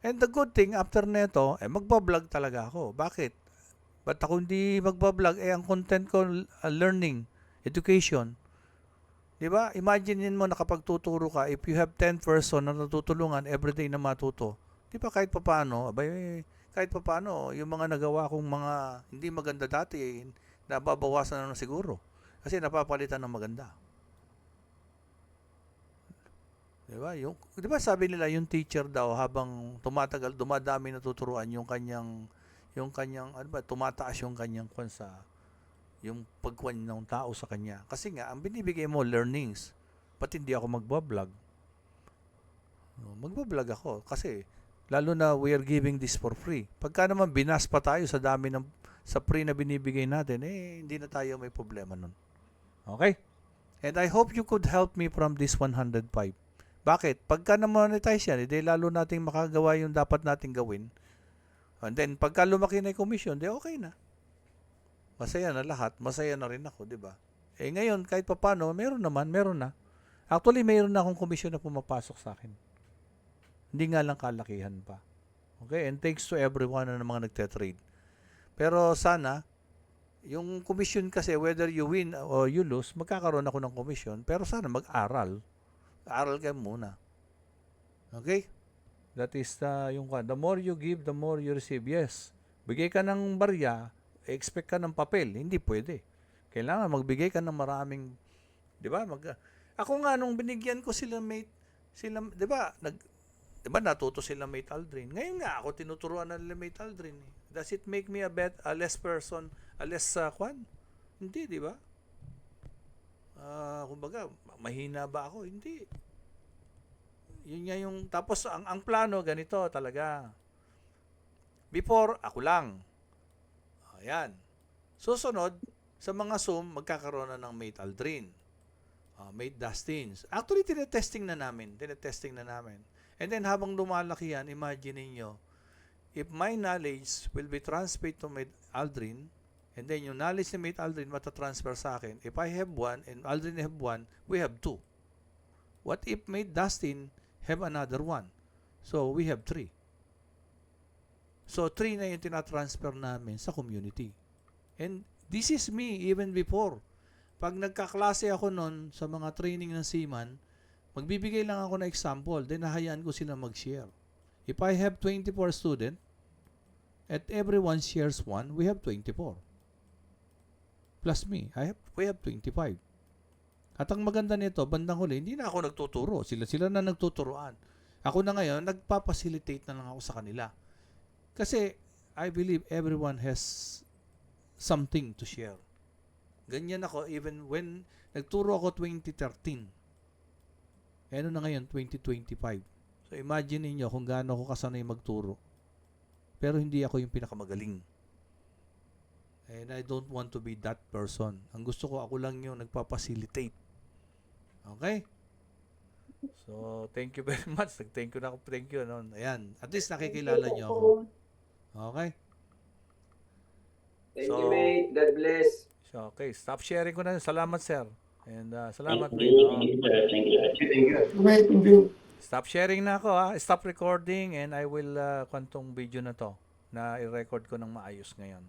And the good thing, after neto, magbablog talaga ako. Bakit? Ba't ako hindi magbablog? Ang content ko, learning, education. Diba? Imagine mo na kapag tuturo ka, if you have 10 person na natutulungan everyday na matuto, diba kahit papaano, yung mga nagawa kong mga hindi maganda dati, nababawasan na siguro. Kasi napapalitan ng maganda. Diba sabi nila yung teacher daw habang tumatagal, dumadami natuturuan yung kanyang yung kanyang, ano ba, tumataas yung kanyang kwan sa, yung pagkwan ng tao sa kanya. Kasi nga, ang binibigay mo, learnings. Ba't hindi ako magbablog? Magbablog ako. Kasi, lalo na we are giving this for free. Pagka naman binas pa tayo sa dami ng, sa free na binibigay natin, hindi na tayo may problema nun. Okay? And I hope you could help me from this 105. Bakit? Pagka na-monetize yan, lalo nating makagawa yung dapat nating gawin. And then, pagka lumaki na yung commission, okay na. Masaya na lahat. Masaya na rin ako, di ba? Ngayon, kahit papano, meron na. Actually, meron na akong commission na pumapasok sa akin. Hindi nga lang kalakihan pa. Okay? And thanks to everyone na mga nagte-trade. Pero sana, yung commission kasi, whether you win or you lose, magkakaroon ako ng commission. Pero sana mag-aral. Aral kayo muna. Okay? That is yung the more you give, the more you receive. Yes. Bigay ka ng barya, expect ka ng papel. Hindi pwede. Kailangan magbigay ka ng maraming, di ba? Ako nga, nung binigyan ko sila mate, di ba, natuto sila mate Aldrin. Ngayon nga, ako tinuturuan na nila mate Aldrin. Does it make me a less person, a less kwan? Hindi, di ba? Kumbaga, mahina ba ako? Hindi. Yun nga yung, tapos ang plano, ganito talaga. Before, ako lang. Ayan. Susunod, sa mga Zoom, magkakaroon na ng Mate Aldrin. Mate Dustins. Actually, tinetesting na namin. And then, habang lumalaki yan, imagine niyo, if my knowledge will be transferred to Mate Aldrin, and then yung knowledge ni Mate Aldrin matatransfer sa akin, if I have one, and Aldrin have one, we have two. What if Mate Dustin have another one? So, we have 3. So, 3 na yung tinatransfer namin sa community. And this is me even before. Pag nagkaklase ako nun sa mga training ng Seaman, magbibigay lang ako ng example, then nahayaan ko sila mag-share. If I have 24 students, at everyone shares 1, we have 24. Plus me, we have 25. At ang maganda nito, bandang huli, hindi na ako nagtuturo. Sila na nagtuturoan. Ako na ngayon, nagpa-facilitate na lang ako sa kanila. Kasi, I believe everyone has something to share. Ganyan ako, even when nagturo ako 2013. Ano na ngayon, 2025. So, imagine niyo kung gaano ako kasanay magturo. Pero hindi ako yung pinakamagaling. And I don't want to be that person. Ang gusto ko, ako lang yung nagpa-facilitate. Okay? So, thank you very much. Thank you na ako. Thank you. No? Ayan. At least nakikilala niyo ako. Okay? Thank you, mate. God bless. So, okay. Stop sharing ko na. Salamat, sir. And salamat, Thank mate. you. Thank you. Wait, hindi. Stop sharing na ako, ha. Stop recording and I will kwantong video na to na i-record ko ng maayos ngayon.